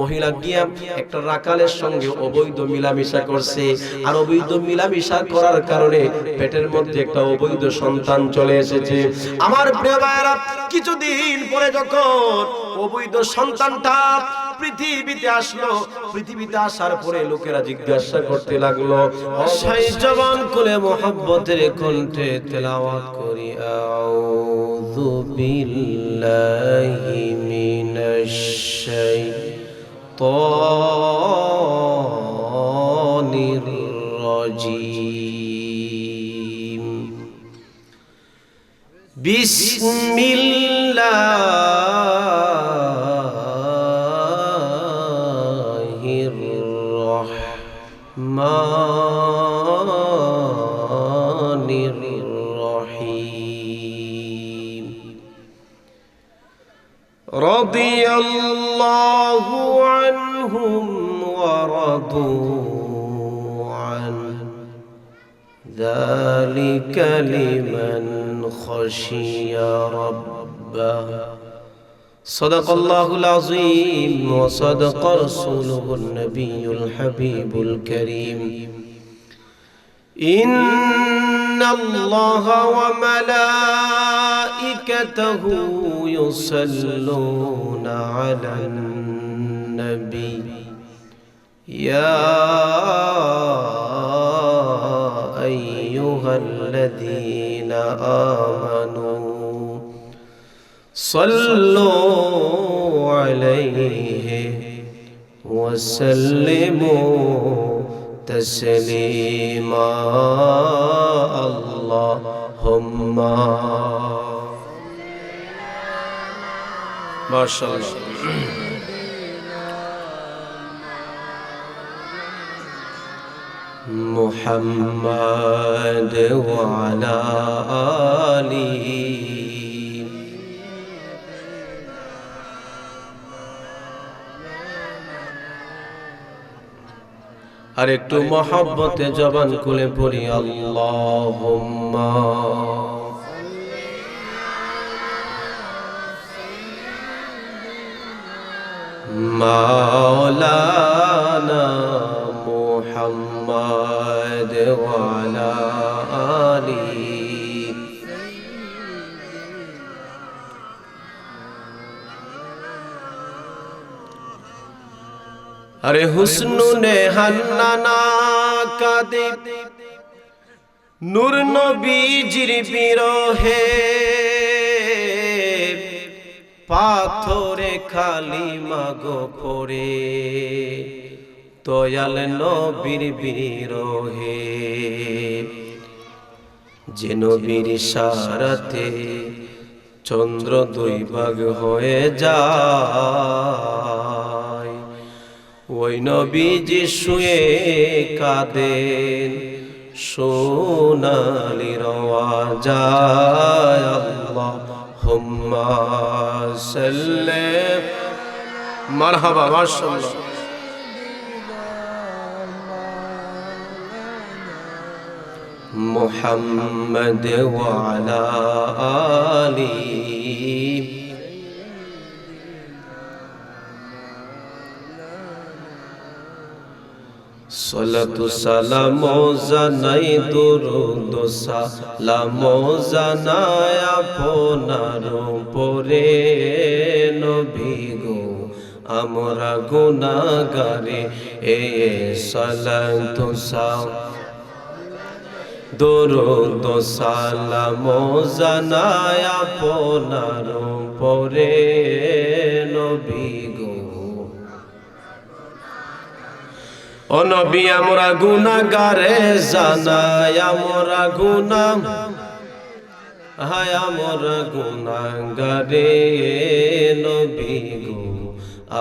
মহিলা গিয়া একটা রাকালের সঙ্গে অবৈধ মিলামিশা করছে, আর অবৈধ মিলামিশা করার কারণে পেটের মধ্যে একটা অবৈধ সন্তান চলে এসেছে। আমার প্রিয় ভাইরা, কিছুদিন পরে যখন অবৈধ সন্তানটা পৃথিবীতে আসলো, পৃথিবীতে আসার পরে লোকেরা জিজ্ঞাসা করতে লাগলো, অসাই জবান খুলে মোহাব্বতের কণ্ঠে তেলাওয়াত করি, আউযু বিল্লাহি মিনাশ শাইতানির রাজিম, বিসমিল্লাহির রহমানির রহিম। রাদিয়াল্লাহু আনহুম ওয়া রাদু আনহু, যালিকা লিমান খাশিয়া রাব্বাহ। সাদাকাল্লাহুল আযীম ওয়া সাদাকা রাসূলুহুন নবিয়্যুল হাবিবুল কারীম। ইন্নাল্লাহা ওয়া মালাইকাতাহু ইউসাল্লুনা আলান নবী, ইয়া আইয়ুহাল্লাযীনা আমানু সাল্লু আলাইহি ওয়া সাল্লিমু তাসলিমা। আল্লাহুম্মা মাশাআল্লাহ। মুহাম্মাদ ওয়া আলা আলিহি। আর একটু মহব্বতে জবান খুলে পড়ি, আল্লাহুম্মা মাওলানা মুহাম্মাদ ওয়া আলা আলিহি। আরে হুসনুনে হান্নানা কাদে নূর নবীজির বিরহে, পাথরে খালি মাগো পড়ে দয়াল নবীর বিরহে। যে নবীর ইশারাতে চন্দ্র দুই ভাগ হয়ে যায়, ওই নবীজি শুয়ে কাঁদেন সোনালি আওয়াজায়, আল্লাহুম্মা সাল্লি মারহাবা মাশাআল্লাহ। মুহাম্মদ ওয়া আলা আলিহি। সালাতু সালাম জানাই, দুরূদ সালাম জানাই আপনার উপরে নবী গো, আমরা গুনাহগারে এ সালাতু সালাম দুরূদ সালাম জানাই আপনার উপরে নবী গো। ও নবী আমরা গুনাহগারে জানাই, আমরা গুনাহ হায় আমরা গুনাহগারে নবী গো,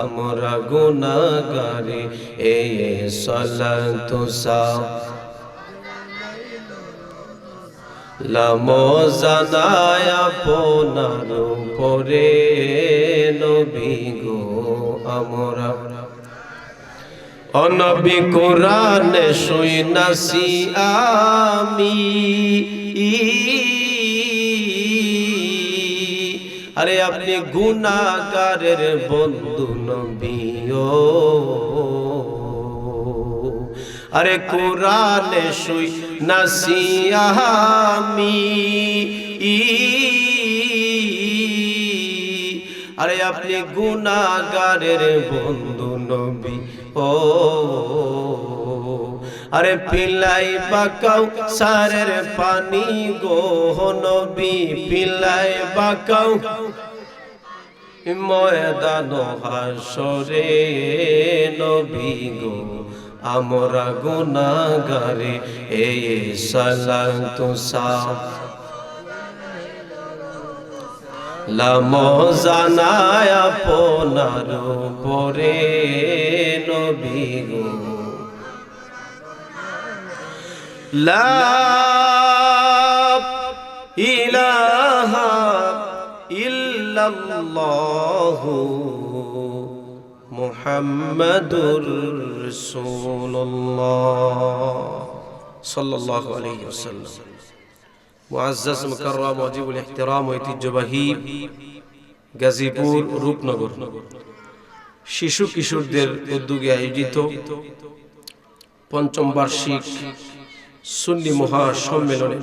আমরা গুনাহগারে এ সালাতু সালাম জানাই আপনার উপরে নবী গো, আমরা। ও নবী কোরআনে শুনাছি আমি, আরে আপনি গুনাহগারের বন্ধু নবী আরে কোরআনে শুই নাসি আমি, আরে আপনি গুনাহগারের বন্ধু নবী ও, আরে পিলাই বাকাও সারের পানি গো নবী, পিলাই বাকাও ময়দান হাসরে নবী গো, আমরা গুনাহগারে এই সালাতু সালাম জানায় আপনার পরে নবী গো। লা ইলাহা ইল্লাল্লাহু মুহাম্মাদুর রাসূলুল্লাহ সাল্লাল্লাহু আলাইহি ওয়াসাল্লাম। মুআজ্জাজ মুকাররম ওয়াজিবুল ইহতিরাম ঐতিহ্যবাহী গাজীপুর রূপনগর শিশু কিশোরদের উদ্যোগে আয়োজিত পঞ্চম বার্ষিক সুন্নি মহাসম্মেলনে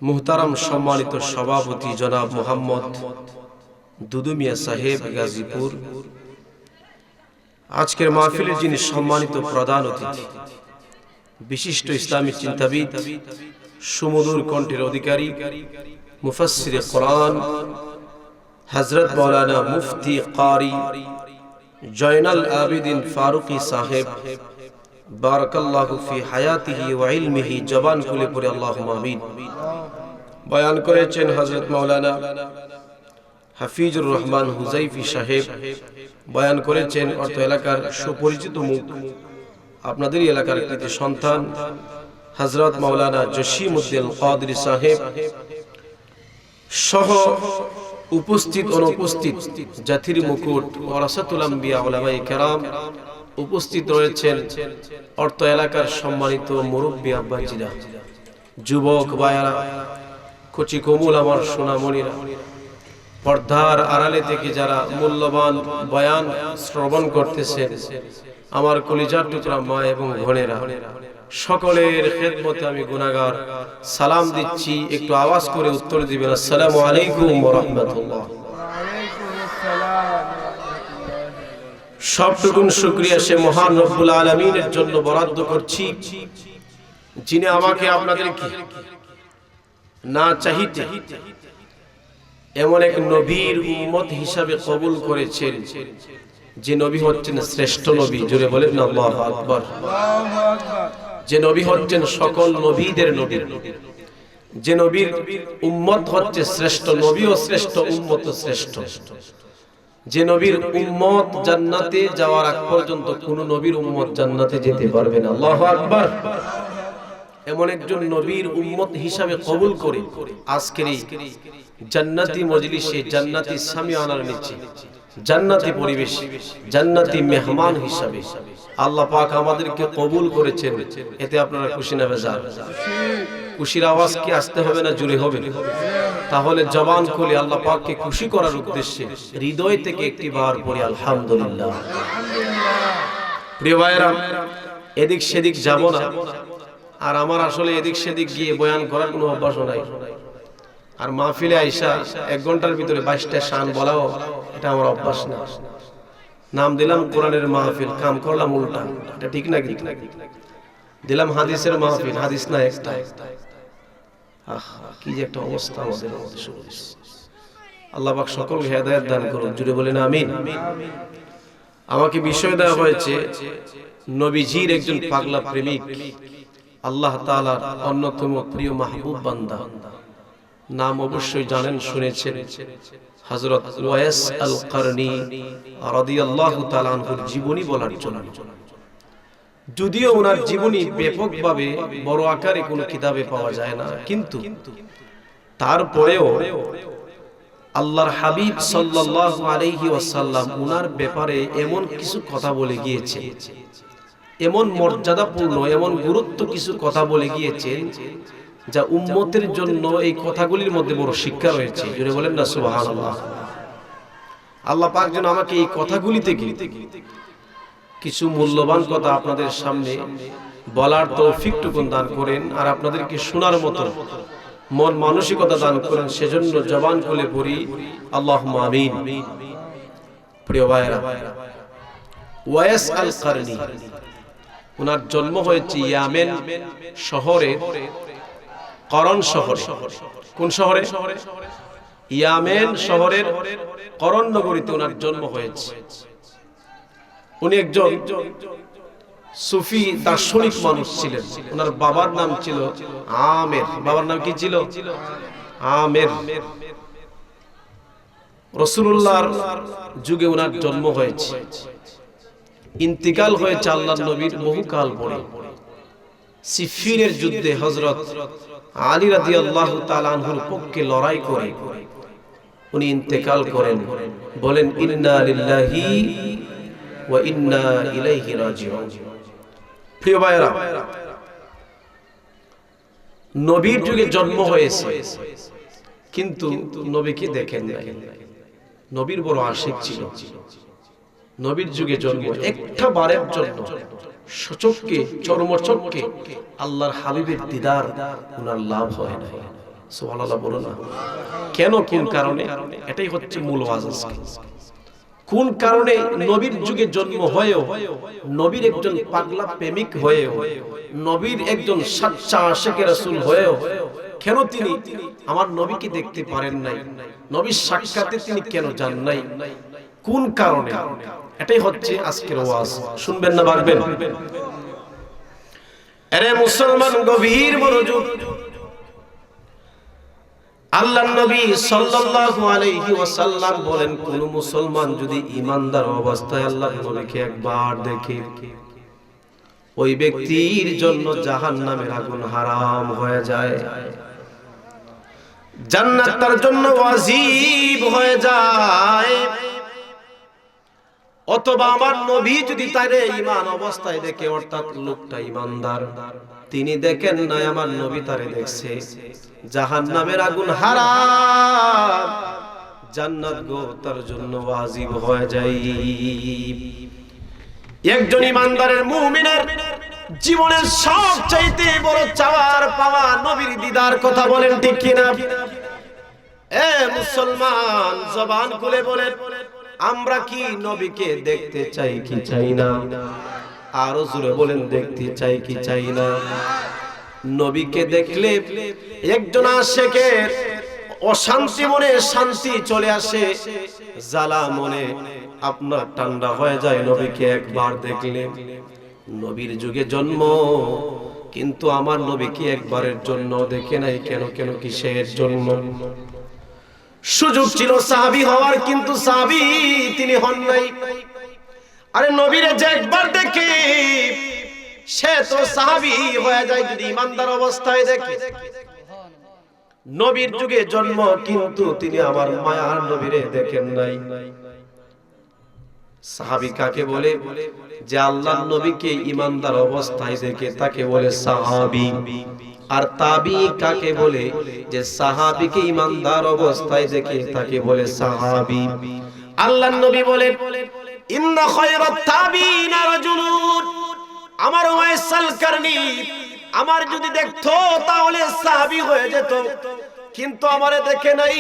মুহতারাম সম্মানিত সভাপতি জনাব মোহাম্মদ দুদু মিয়া সাহেব গাজীপুর, আজকের মাহফিলে যিনি সম্মানিত প্রধান অতিথি, বিশিষ্ট ইসলামী চিন্তাবিদ, সুমধুর কণ্ঠের অধিকারী, মুফাসসিরে কোরআন হযরত মাওলানা মুফতি কারি জয়নাল আবেদিন ফারুকী সাহেব বারাকাল্লাহু ফি হায়াতিহি ওয়া ইলমিহি, জবান খুলে পড়ে আল্লাহুম্মা আমিন। বয়ান করেছেন হযরত মাওলানা হাফিজুর রহমান হুজাইফি সাহেব, বয়ান করেছেন অর্থ এলাকার সুপরিচিত মুখ, আপনাদের এলাকার কৃতি সন্তান হযরত মাওলানা জসিমউদ্দিন কাদরী সাহেব সহ উপস্থিত অনুপস্থিত জাতির মুকুট ওয়ারাসাতুল আম্বিয়া উলামায়ে কেরাম উপস্থিত রয়েছেন, অর্থ এলাকার সম্মানিত মুরব্বী আব্বাজিরা, যুবক ভাইয়েরা, কচি কমুল আমার সোনামণিরা, পর্দার আড়ালে থেকে যারা মূল্যবান বয়ান শ্রবণ করতেছেন, আমার কলিজার টুকরা মা এবং বোনেরা, সকলের খেদমতে আমি গুনাহগার সালাম দিচ্ছি। একটু আওয়াজ করে উত্তর দিবেন, আসসালামু আলাইকুম ওয়া রাহমাতুল্লাহ। সবটুকুন শুকরিয়া সে মহান রব্বুল আলামিনের জন্য বরাদ্দ করছি, যিনি আমাকে আপনাদেরকে না চাইতে এমন এক নবীর উম্মত হিসাবে কবুল করেছেন, যে নবী হচ্ছেন শ্রেষ্ঠ নবী। জোরে বলেন না আল্লাহু আকবার। যে নবী হচ্ছেন সকল নবীদের নবী, যে নবীর উম্মত হচ্ছে শ্রেষ্ঠ নবী ও শ্রেষ্ঠ উম্মত শ্রেষ্ঠ, যে নবীর উম্মত জান্নাতে যাওয়ার আগ পর্যন্ত কোন নবীর উম্মত জান্নাতে যেতে পারবে না। আল্লাহু আকবার। এমন একজন নবীর উম্মত হিসাবে কবুল করে আজকের এই জান্নাতি মজলিসে, জান্নাতি সামিয়ানার নিচে, জান্নাতি পরিবেশ, জান্নাতি মেহমান হিসাবে আল্লাহ পাক আমাদেরকে কবুল করেছেন। এতে আপনারা খুশি না বেজার? খুশির আওয়াজ কি আসতে হবে না জোরে হবে? তাহলে জবান খুলে আল্লাহ পাককে খুশি করার উদ্দেশ্যে হৃদয় থেকে একটি বার পড়ি আলহামদুলিল্লাহ। প্রিয় ভাইরা, এদিক সেদিক যাব না, আর আমার আসলে এদিক সেদিক গিয়ে বয়ান করার কোনো অভ্যাস নাই। আর মাহফিলে আইসা 1 ঘন্টার ভিতরে 22টা শান বলাও এটা আমার অভ্যাস না। নাম দিলাম কোরআনের মাহফিল, কাম করলাম উল্টা। এটা ঠিক না? কি দিলাম হাদিসের মাহফিল, হাদিস না একটা। কি যে একটা অবস্থা আমাদের মধ্যে। আল্লাহ পাক সকলকে হেদায়েত দান করুন, জুড়ে বলেন আমিন। আমাকে বিষয় দেওয়া হয়েছে নবীজির একজন পাগলা প্রেমিক, আল্লাহ তাআলার অন্যতম প্রিয় মাহবুব বান্দা, নাম অবশ্যই জানেন, শুনেছেন, হযরত ওয়াইস আল কারনী রাদিয়াল্লাহু তাআলা আনহুর জীবনী বলার জন্য। যদিও ওনার জীবনী ব্যাপকভাবে বড় আকারে কোনো কিতাবে পাওয়া যায় না, কিন্তু তারপরেও আল্লাহর হাবিব সাল্লাল্লাহু আলাইহি ওয়াসাল্লাম ওনার ব্যাপারে এমন কিছু কথা বলে গিয়েছেন, এমন মর্যাদাপূর্ণ, এমন গুরুত্ব কিছু কথা বলে গিয়েছেন, যা উম্মতের জন্য এই কথাগুলির মধ্যে বড় শিক্ষা রয়েছে। জোরে বলেন না সুবহানাল্লাহ। আল্লাহ পাক যেন আমাকে এই কথাগুলি থেকে কিছু মূল্যবান কথা আপনাদের সামনে বলার তৌফিকটুকু দান করেন, আর আপনাদেরকে শোনার মতো মন মানসিকতা দান করেন। সেজন্য জবান খুলে পড়ি আল্লাহুম্মা আমিন। প্রিয় ভাইরা, ওয়াইস আল কারনি, ওনার জন্ম হয়েছে ইয়ামেন শহরে, করন শহরে। কোন শহরে? ইয়ামেন শহরের করন নগরীতে ওনার জন্ম হয়েছে। উনি একজন সুফি দার্শনিক মানুষ ছিলেন। ওনার বাবার নাম ছিল আমের। বাবার নাম কি ছিল? আমের। রাসূলুল্লাহর যুগে ওনার জন্ম হয়েছে, ইন্তিকাল হয়েছে আল্লাহর নবীর বহুকাল পরে। সিফিনের যুদ্ধে হযরত আলী রাদিয়াল্লাহু তাআলা আনহুর পক্ষে লড়াই করে উনি ইন্তেকাল করেন। বলেন ইন্না লিল্লাহি ওয়া ইন্না ইলাইহি রাজিউন। প্রিয় ভাইরা, নবীর যুগে জন্ম হয়েছে কিন্তু নবীকে দেখেন নাই। নবীর বড় আশিক ছিল। নবীর যুগে জন্ম, একটা বারের জন্য সচক্ষে চর্মচক্ষে আল্লাহর হাবিবের দিদার ওনার লাভ হয় না। সুবহানাল্লাহ বলো না কেন? কোন কারণে? এটাই হচ্ছে মূল ওয়াজ। কোন কারণে নবীর যুগে জন্ম হয়েও, নবীর একজন পাগলা প্রেমিক হয়েও, নবীর একজন সাচ্চা আশিকে রাসূল হয়েও কেন তিনি আমার নবীকে দেখতে পারেন নাই? নবীর সাক্ষাতে তিনি কেন যান নাই? কোন কারণে? এটাই হচ্ছে আজকের ওয়াজ। শুনবেন না পারবেন? আরে মুসলমান, গভীর মনোযোগ। আল্লাহর নবী সাল্লাল্লাহু আলাইহি ওয়াসাল্লাম বলেন, কোন মুসলমান যদি ঈমানদার অবস্থায় আল্লাহর নবীকে একবার দেখে, ওই ব্যক্তির জন্য জাহান্নামের আগুন হারাম হয়ে যায়, জান্নাত তার জন্য ওয়াজিব হয়ে যায়। অথবা আমার নবী যদি তারে ঈমান অবস্থায় দেখে, অর্থাৎ লোকটা ঈমানদার, তিনি দেখেন না, আমার নবী তারে দেখছে, জাহান্নামের আগুন হারাম, জান্নাত গো তার জন্য ওয়াজিব হয়ে যায়। একজন ঈমানদারের মুমিনের জীবনের সবচাইতে বড় চাওয়ার পাওয়া নবীর দিদার। কথা বলেন ঠিক কিনা? এ মুসলমান, জবান খুলে বলেন, আমরা কি নবীকে দেখতে চাই কি চাই না? আরো জোরে বলেন, দেখতে চাই কি চাই না? নবীকে দেখলে একজন আশিকের অশান্তি মনে শান্তি চলে আসে, জ্বালা মনে আপনার ঠান্ডা হয়ে যায় নবীকে একবার দেখলে। নবীর যুগে জন্ম, কিন্তু আমার নবীকে একবারের জন্য দেখে নাই। কেন? কেন কিসের জন্য? সুযোগ ছিল সাহাবী হওয়ার, কিন্তু সাহাবী তিনি হন নাই। আরে নবীরে যে একবার দেখে সে তো সাহাবী হয়ে যায় যদি ঈমানদার অবস্থায় দেখে। নবীর যুগে জন্ম, কিন্তু তিনি আমার মায়ার নবীরে দেখেন নাই। সাহাবী কাকে বলে? যে আল্লাহর নবীকে ঈমানদার অবস্থায় দেখে তাকে বলে সাহাবী। আর তাবি কাকে বলে? যে সাহাবীকে ঈমানদার অবস্থায় দেখে তাকে বলে সাহাবী। আল্লাহর নবী বলেন, ইন্না খায়রাত তাবিইনা রাজুলুন, আমার ওয়াইস আল কারনি আমার যদি দেখতো তাহলে সাহাবী হয়ে যেত, কিন্তু আমারে দেখে নাই।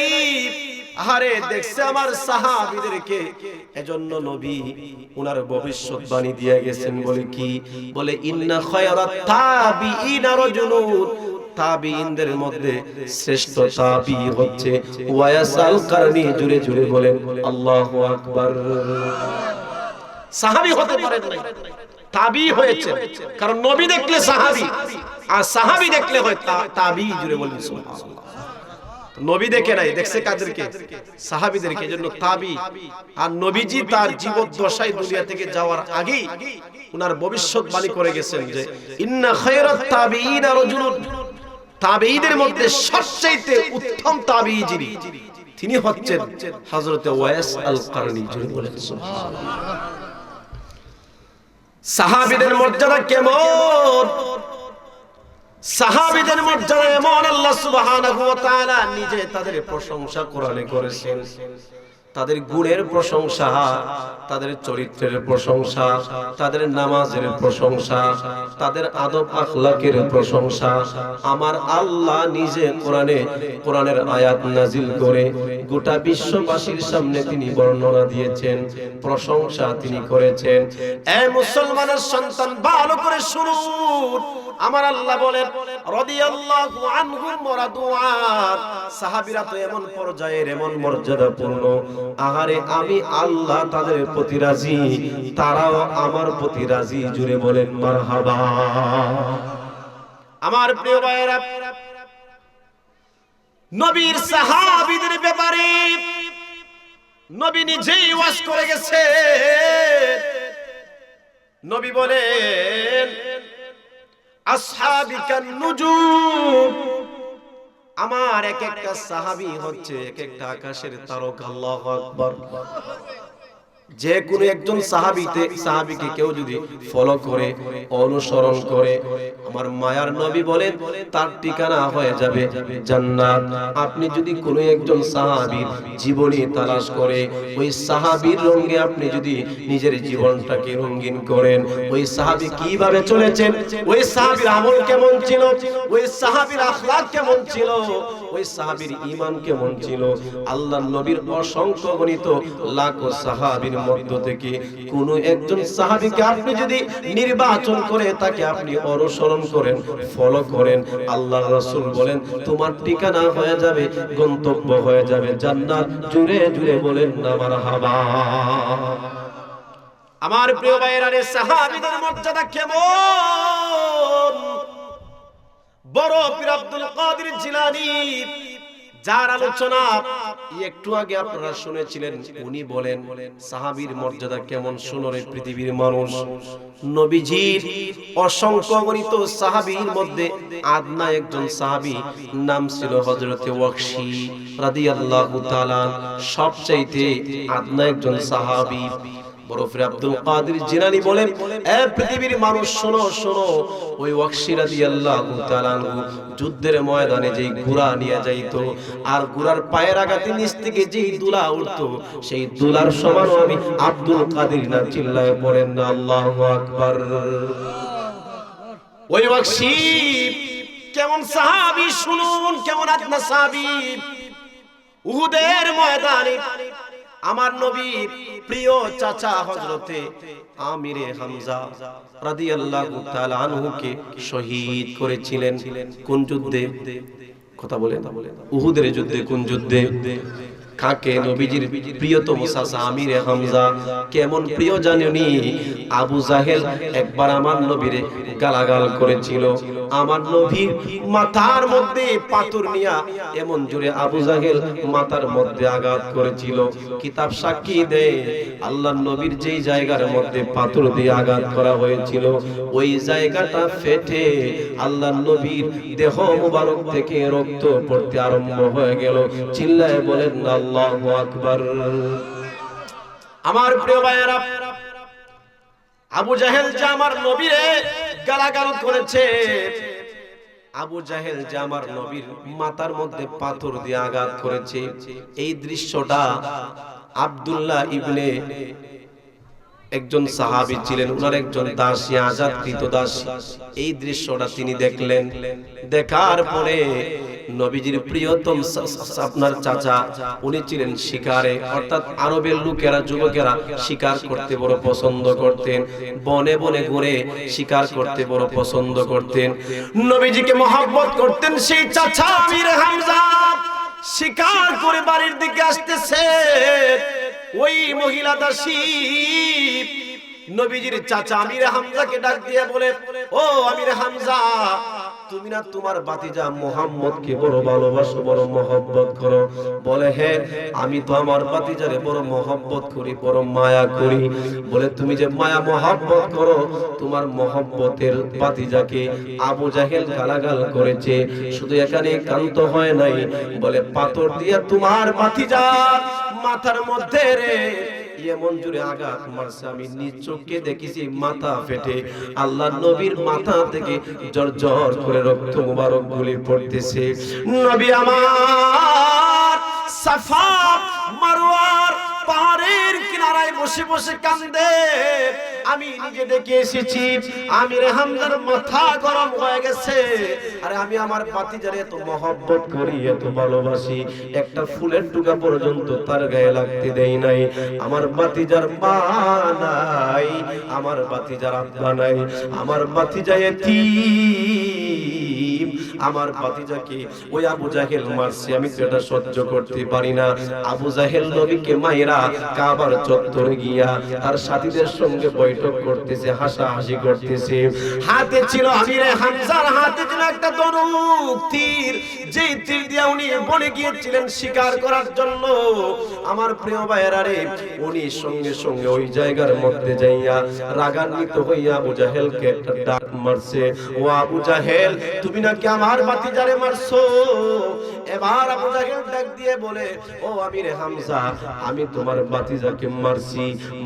আরে দেখছে আমার সাহাবীদেরকে, এজন্য নবী ওনার ভবিষ্যৎবাণী দিয়ে গেছেন। বলে কি? বলে ইন্না খায়রাত তাবিইনা রাজুলুন, তাবিইনদের মধ্যে শ্রেষ্ঠ তাবি হচ্ছে ওয়াইস আল কারনি। জুড়ে জুড়ে বলেন আল্লাহু আকবার। সাহাবী হতে পারেন নাই, তাবি হয়েছে, কারণ নবী দেখলে সাহাবী, আর সাহাবী দেখলে হয় তাবি। জুড়ে বলেন সুবহানাল্লাহ। নবী দেখে নাই, দেখছে কাদেরকে? সাহাবীদেরকে, এজন্য তাবি। আর নবীজি তার জীবদ্দশায় দুনিয়া থেকে যাওয়ার আগেই উনার ভবিষ্যৎবাণী করে গেছেন যে ইন্না খায়রাত তাবিইনা রাজুলুন, তাবিঈদের মধ্যে সবচেয়ে উত্তম তাবিঈ যিনি, তিনি হচ্ছেন হযরত ওয়াইস আল কারনি। জুড়ে বলেন সুবহানাল্লাহ। সাহাবীদের মর্যাদা কেমন? সাহাবীদের মর্যাদা এমন, আল্লাহ সুবহানাহু ওয়া তাআলা নিজে তাদের প্রশংসা কোরআনে করেছেন। তাদের গুণের প্রশংসা, তাদের চরিত্রের প্রশংসা, তাদের নামাজের প্রশংসা, তাদের আদব আখলাকের প্রশংসা আমার আল্লাহ নিজে কোরআনের আয়াত নাজিল করে গোটা বিশ্ববাসীর সামনে তিনি বর্ণনা দিয়েছেন, প্রশংসা তিনি করেছেন। এ মুসলমানের সন্তান, ভালো করে শুনুন। আমার আল্লাহ বলেন রাদিয়াল্লাহু আনহুম ওয়া রাদু আন। সাহাবীরা তো এমন পর্যায়ের, এমন মর্যাদাপূর্ণ, আহারে আমি আল্লাহ তাদের প্রতি রাজি, তারাও আমার প্রতি রাজি। জুড়ে বলেন মারহাবা। আমার প্রিয় ভাইয়েরা, নবীর সাহাবীদের ব্যাপারে নবী নিজেই ওয়াজ করে গেছে। নবী বলেন আসহাবিকান নুজুম, আমার এক একটা সাহাবী হচ্ছে এক একটা আকাশের তারকা। আল্লাহু আকবার। যে কোনো একজন সাহাবীকে কেউ যদি ফলো করে, অনুসরণ করে, আমার মায়ার নবী বলেন তার ঠিকানা হয়ে যাবে জান্নাত। আপনি যদি কোনো একজন সাহাবীর জীবনী তালাশ করে ওই সাহাবীর রঙে আপনি যদি নিজের জীবনটাকে রঙিন করেন, ওই সাহাবী কিভাবে চলেছেন, ওই সাহাবীর আমল কেমন ছিল, ওই সাহাবীর আখলাক কেমন ছিল, ওই সাহাবীর ঈমান কেমন ছিল, আল্লাহর নবীর অসংখ্য গণিত লাখো সাহাবীর মধ্য থেকে কোন একজন সাহাবীকে আপনি যদি নির্বাচন করে তাকে আপনি অনুসরণ করেন, ফলো করেন, আল্লাহর রাসূল বলেন তোমার ঠিকানা হয়ে যাবে, গন্তব্য হয়ে যাবে জান্নাত। জুড়ে জুড়ে বলেন না মারহাবা। আমার প্রিয় ভাইয়েরা, সাহাবীদের মর্যাদা কেমন! বড় পীর আব্দুল কাদের জিলানী, যার আলোচনা একটু আগে আপনারা শুনেছিলেন, উনি বলেন সাহাবীর মর্যাদা কেমন। শুনুন পৃথিবীর মানুষ, নবীজির অসংখ্য গণিত সাহাবীর মধ্যে আদনা একজন সাহাবী, নাম ছিল হযরতে ওয়াকশী রাদিয়াল্লাহু তাআলা। সবচাইতে আদনা একজন সাহাবী বড় পীর আব্দুল কাদের জিলানী বলেন, এ পৃথিবীর মানুষ শোনো শোনো, ওই ওয়াকশী রাদিয়াল্লাহু তাআলা যুদ্ধের ময়দানে যেই ঘোড়া নিয়ে যাইতো, আর ঘোড়ার পায়ের আঘাতে নিচ থেকে যেই দুলা উঠতো, সেই দুলার সমান আমি আব্দুল কাদের না। চিল্লায় পড়েন না আল্লাহু আকবার। ওই ওয়াকশী কেমন সাহাবী শুনুন, কেমন আদনা সাহাবী। উহুদের ময়দানে আমার নবীর প্রিয় চাচা হযরতে আমিরে হামজা রাদিয়াল্লাহু তাআলা আনহুকে শহীদ করেছিলেন। কোন যুদ্ধে? কথা বলেন। উহুদের যুদ্ধে। কোন যুদ্ধে? কাকে? নবীজির প্রিয়তম চাচা আমিরে হামজা। কেমন প্রিয় জানেনি? আবু জাহেল একবার আমার নবীরে গালাগাল করেছিল। আমার নবীর মাথার মধ্যে পাথর নিয়া এমন জোরে আবু জাহেল মাথার মধ্যে আঘাত করেছিল। কিতাব সাক্ষী দেয় আল্লাহর নবীর যেই জায়গার মধ্যে পাথর দিয়ে আঘাত করা হয়েছিল, ওই জায়গাটা ফেটে আল্লাহর নবীর দেহ মুবারক থেকে রক্ত পড়তে আরম্ভ হয়ে গেল। চিল্লায় বলেন আল্লাহু আকবার। আমার প্রিয় ভাইয়েরা, আবু জাহেল যে আমার নবীরে গালাগাল করেছে, আবু জাহেল যে আমার নবীর মাথার মধ্যে পাথর দিয়ে আঘাত করেছে, এই দৃশ্যটা আব্দুল্লাহ ইবনে একজন সাহাবী ছিলেন, ওনার একজন দাসী, আজাদকৃত দাসী। এই দৃশ্যটা তিনি দেখলেন। দেখার পরে নবীজির প্রিয়তম আপনার চাচা, উনি ছিলেন শিকারে, অর্থাৎ আরবের লোকেরা, যুবকেরা শিকার করতে বড় পছন্দ করতেন, বনে বনে ঘুরে শিকার করতে বড় পছন্দ করতেন, নবীজিকে মহব্বত করতেন। সেই চাচা আমিরে হামজা শিকার করে বাড়ির দিকে আসতেছে। ওই মহিলা দাসী নবীজির চাচা আমিরে হামজাকে ডাক দিয়ে বলে, ও আমিরে হামজা, তুমি না তোমার ভাতিজা মুহাম্মদকে বড় ভালোবাসো, বড় মহব্বত করো? বলে, হ্যাঁ, আমি তো আমার ভাতিজারে বড় মহব্বত করি, বড় মায়া করি। বলে, তুমি যে মায়া মহব্বত করো, তোমার মহব্বতের ভাতিজাকে আবু জাহেল গালাগাল করেছে। শুধু এখানে কান্ত হয় নাই, বলে পাথর দিয়ে তোমার ভাতিজার মাথার মধ্যে রে এমন জোরে আঘাত মারছে, আমি নিজ চোখে দেখেছি মাথা ফেটে আল্লাহর নবীর মাথা থেকে জর্জর করে রক্ত মুবারক গুলি পড়তেছে। নবী আমার সাফা মারওয়ার মিনারায় বসে বসে কান্দে। আমি নিজে দেখে এসেছি, আমির হামজার মাথা গরম হয়ে গেছে। আরে আমি আমার ভাতিজারে এত মহব্বত করি, এত ভালোবাসি, একটা ফুলের টুকা পর্যন্ত তার গায়ে লাগতে দেই নাই। আমার ভাতিজার মা নাই, আমার ভাতিজার আব্বা নাই, আমার ভাতিজা এতিম, আমার ভাতিজাকে ওই আবু জাহেল মারছে। আমি তো এটা সহ্য করতে পারি না। আবু জাহেল নবীকে মাইরা কাবার চত্বরে গিয়া তার সাথীদের সঙ্গে বৈঠক করতেছে, হাসাহাসি করতেছে। হাতে ছিল আমির হামজার হাতে ছিল একটা ধনুক তীর, যেই তীর দিয়ে উনি বনে গিয়েছিলেন শিকার করার জন্য। আমার প্রিয় ভাইয়েরা রে, উনি সঙ্গে সঙ্গে ওই জায়গার মধ্যে যাইয়া রাগান্বিত হইয়া আবু জাহেলকে একটা ডাক মারছে, ও আবু জাহেল, তুমি নাকি আমার ভাতিজারে মারছো। এবার আবু জাহেল ডাক দিয়ে বলে, ও আমির হামজা, আমি তোমার ভাতিজাকে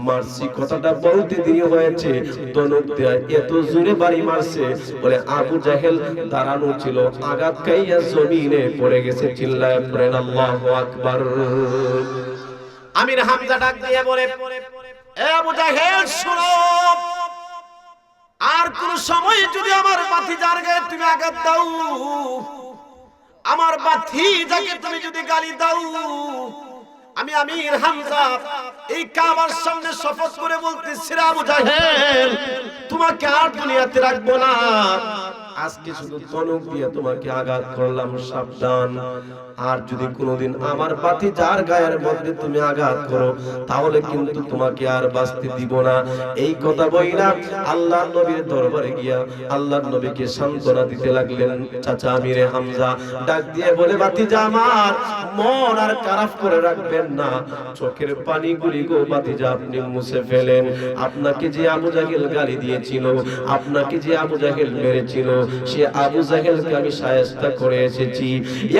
মারছি কথাটা বলতে দেরি হয়েছে, ধনুক দিয়ে এত জোরে বাড়ি মারছে। বলে আবু জাহেল দাঁড়ানো ছিল, আঘাত খাইয়া জমিনে পড়ে গেছে। চিল্লায় পড়েন আল্লাহু আকবার। আমির হামজা ডাক দিয়ে বলে, এ আবু জাহেল শোনো, আর কোন সময় যদি আমার ভাতিজার গায়ে তুমি আঘাত দাও, আমার ভাতিজাকে তুমি যদি গালি দাও, আমি আমির হামজা এই কাবার সামনে শপথ করে বলতেছি, আবু জাহেল, তোমাকে আর দুনিয়াতে রাখবো না। আজকে শুধু ধনুক দিয়ে তোমাকে আঘাত করলাম, সাবধান। আর যদি কোনোদিন আমার ভাতিজার গায়ের মধ্যে তুমি আঘাত করো, তাহলে কিন্তু তোমাকে আর বাঁচতে দিব না। এই কথা বইলা আল্লাহর নবীর দরবারে গিয়া আল্লাহর নবীকে সান্ত্বনা দিতে লাগলেন। চাচা আমির হামজা ডাক দিয়ে বলে, ভাতিজা আমার, মন আর খারাপ করে রাখবেন না, চোখের পানিগুলি গো ভাতিজা আপনি মুছে ফেলেন। আপনাকে যে আবু জাহেল গালি দিয়েছিল, আপনাকে যে আবু জাহেল মেরেছিল, সে আবু জাহেলকে আমি শায়েস্তা করে এসেছি।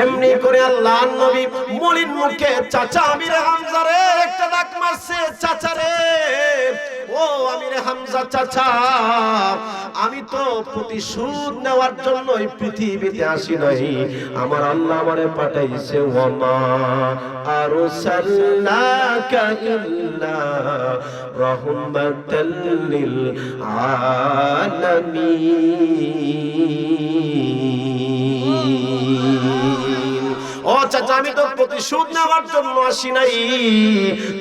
এমনি করে আল্লাহর নবী মলিন মুখে চাচা আমির হামজা রে একটা ডাক মারছে, চাচা রে, ও আমির হামজা চাচা, আমি তো প্রতিশোধ নেওয়ার জন্য এই পৃথিবীতে আসি নাই, আমার আল্লাহ আমারে পাঠাইছে। ওয়ামা আরসালনাকা ইল্লা রাহমাতাল লিল আলামিন। ও চাচা, আমি তো প্রতিশোধ নেওয়ার জন্য আসি নাই।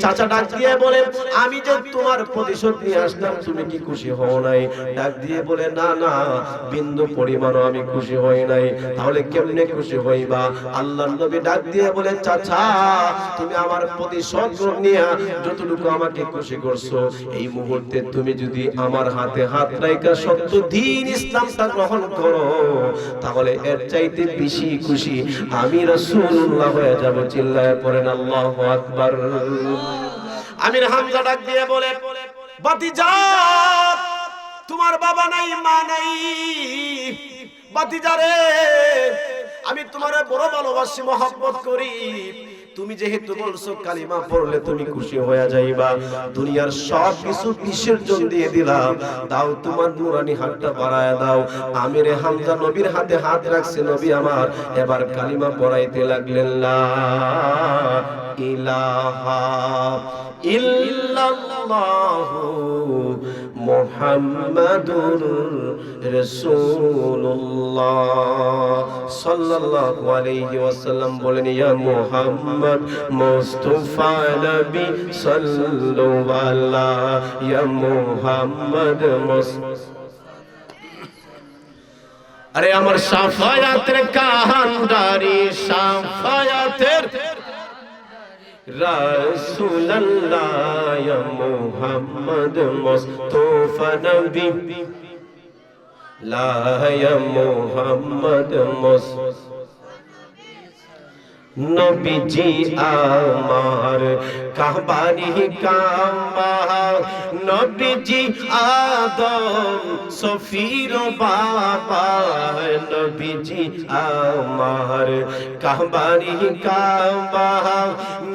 চাচা ডাক দিয়ে বলে, আমি যে তোমার প্রতিশোধ নিয়ে আসলাম, তুমি কি খুশি হও নাই? ডাক দিয়ে বলে, না না, বিন্দু পরিমাণও আমি খুশি হই নাই। তাহলে কেমনে খুশি হইবা? আল্লাহর নবী ডাক দিয়ে বলে, চাচা, তুমি আমার প্রতিশোধ নিয়ে যতটুকু আমাকে খুশি করছো, এই মুহূর্তে তুমি যদি আমার হাতে হাত রাখা সত্য দ্বীন ইসলামটা গ্রহণ করো, তাহলে এর চাইতে বেশি খুশি আমি রাসূলুল্লাহ হয়ে যাব। চিল্লায় পড়েন আল্লাহু আকবার। আমির হামজা ডাক দিয়ে বলে, ভাতিজা, তোমার বাবা নাই, মা নাই, ভাতিজা রে, আমি তোমারে বড় ভালোবাসি, মহব্বত করি। তুমি যেহেতু বলছো কালিমা পড়লে তুমি খুশি হয়ে যাইবা, দুনিয়ার সব কিছু বিসর্জন দিয়ে দিলাম, দাও তোমার নুরানি হাতটা বাড়ায় দাও। আমির হামজা নবীর হাতে হাত রাখছে, নবী আমার এবার কালিমা পড়াইতে লাগলেন, লা ইলাহা ইল্লাল্লাহু মুহাম্মাদুর রাসূলুল্লাহ সাল্লাল্লাহু আলাইহি ওয়াসাল্লাম বলেন, ইয়া মুহাম্মদ মুস্তাফা নবী সাল্লাল্লাহু আলাইহি, ইয়া মুহাম্মদ আরে আমার শাফায়াতের কান্ডারি, শাফায়াতের রাসূলুল্লাহ, ইয়া মুহাম্মদ মুস্তাফা নবী, লা ইয়া মুহাম্মদ মুস্তাফা নবীজি আমার কাবারি কাবা, নবীজি আদম সফির বাবা, নবীজি আমার কাবারি কাবা,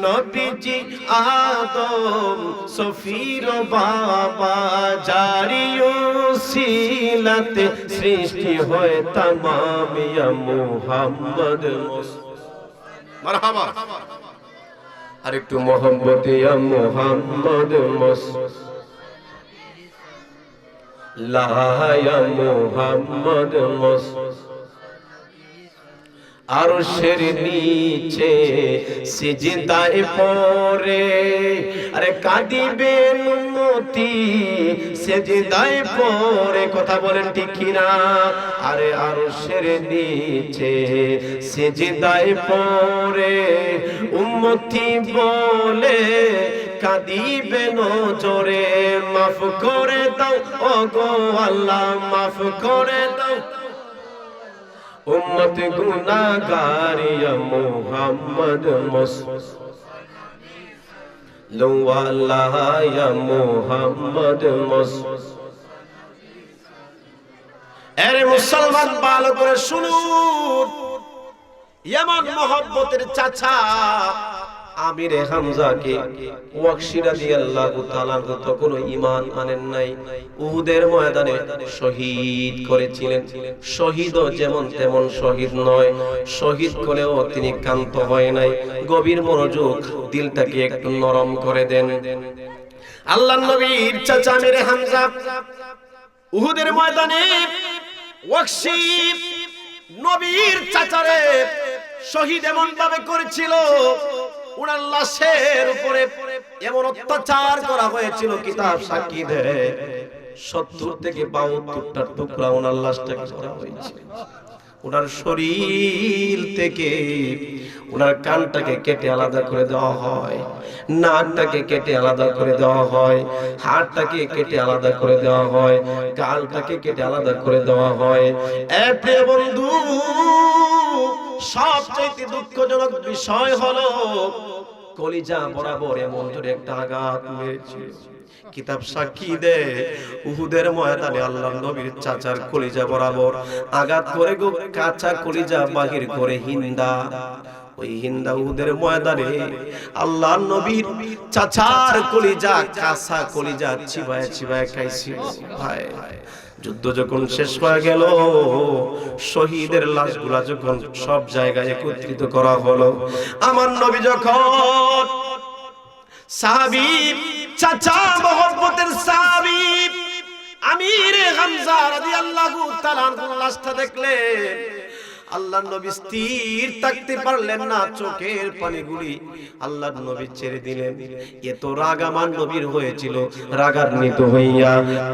নবীজি আদম সফির বাবা, জারিও সিলাতে সৃষ্টি হয় তামাম, ইয়া মুহাম্মদ মুস্তাফা। মারহাবা। আর একটু মোহাম্মতে ইয়া মুহাম্মদ লা ইয়া মুহাম্মদ আরশের নিচে সিজদায় পড়ে আরে কাঁদিবেন উম্মতি সিজদায় পড়ে কথা বলেন ঠিক কিনা আরে আরশের নিচে সিজদায় পড়ে উম্মতি বলে কাঁদিবেন জোরে মাফ করে দাও ওগো আল্লাহ মাফ করে দাও উম্মত গুনাহগার ইয়া মুহাম্মদ মুসল্লাহ ইয়া মুহাম্মদ আরে মুসলমান ভালো করে শুনুন এমন মহব্বতের চাচা আমির হামজাকে ওয়াকশী রাদিয়াল্লাহু তাআলা তখন ঈমান আনেন নাই উহুদের ময়দানে শহীদ করেছিলেন শহীদও যেমন তেমন শহীদ নয় শহীদ করেও তিনি ক্ষান্ত হয় নাই গভীর মনোযোগ দিলটাকে একটু নরম করে দেন আল্লাহর নবীর চাচা আমির হামজা উহুদের ময়দানে ওয়াকশী নবীর চাচারে শহীদ এমন ভাবে করেছিল উনার লাশের উপরে এমন অত্যাচার করা হয়েছিল কিতাব সাক্ষী দেয় 70 থেকে 72টা টুকরা উনার লাশটাকে করা হয়েছিল উনার শরীর থেকে উনার কানটাকে কেটে আলাদা করে দেওয়া হয় নাকটাকে কেটে আলাদা করে দেওয়া হয় হাড়টাকে কেটে আলাদা করে দেওয়া হয় গালটাকে কেটে আলাদা করে দেওয়া হয় এ প্রিয় বন্ধু সবচেয়ে দুঃখজনক বিষয় হলো কলিজা বরাবর এমন জোরে একটা আঘাত মেরেছিল কিতাব সাক্ষী দেয় উহুদের ময়দানে আল্লাহর নবীর চাচার কলিজা বরাবর আঘাত করে কাঁচা কলিজা বাহির করে হিন্দা ওই হিন্দা উহুদের ময়দানে আল্লাহর নবীর চাচার কলিজা কাঁচা কলিজা চিবায় চিবায় খাইছিল ভাই যুদ্ধ যখন শেষ হয়ে গেল শহীদের লাশগুলা যখন সব জায়গায় একত্রিত করা হলো আমার নবী যখন সাহাবী চাচা মহব্বতের সাহাবী আমির হামজা রাদিয়াল্লাহু তাআলা লাশটা দেখলেন আল্লাহর নবী স্থির থাকতে পারলেন না চোখের পানিগুলি আল্লাহর নবী ছেড়ে দিলেন এত রাগ আমার নবীর হয়েছিল রাগান্বিত হইয়া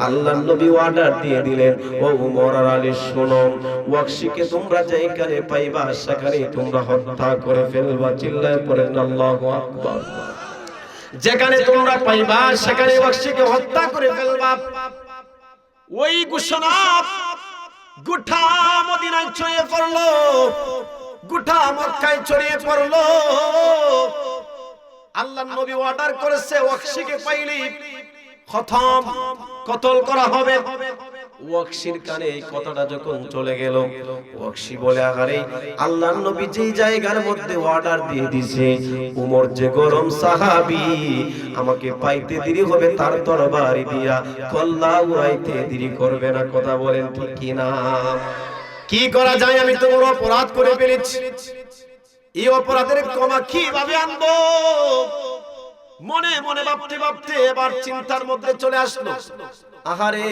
আল্লাহর নবী অর্ডার দিয়ে দিলেন ও উমর আর আলী শোনো ওয়াকশীকে তোমরা যেখানে পাইবা সেখানে তোমরা হত্যা করে ফেলবা চিল্লায় পড়েন আল্লাহু আকবার যেখানে তোমরা পাইবা সেখানে ওয়াকশীকে হত্যা করে ফেলবা ওই ঘোষণা গোটা মদিনায় ছড়িয়ে পড়লো গোটা মক্কায় ছড়িয়ে পড়লো আল্লাহর নবী অর্ডার করেছে ওয়াকশীকে পাইলি খতম কতল করা হবে ওয়াকশীর কানে এই কথাটা যখন চলে গেল ওয়াকশী বলে আরে আল্লাহর নবী যেই জায়গার মধ্যে অর্ডার দিয়ে দিয়েছে উমর যে গরম সাহাবী আমাকে পাইতে দেরি হবে তার তরবারি দিয়া কল্লা উড়াইতে দেরি করবে না কথা বলেন ঠিক কি না কি করা যায় আমি তো বড় অপরাধ করে ফেলেছি এই অপরাধের ক্ষমা কিভাবে আনবো মনে মনে ভাবতে ভাবতে এবার চিন্তার মধ্যে চলে আসলো আহারে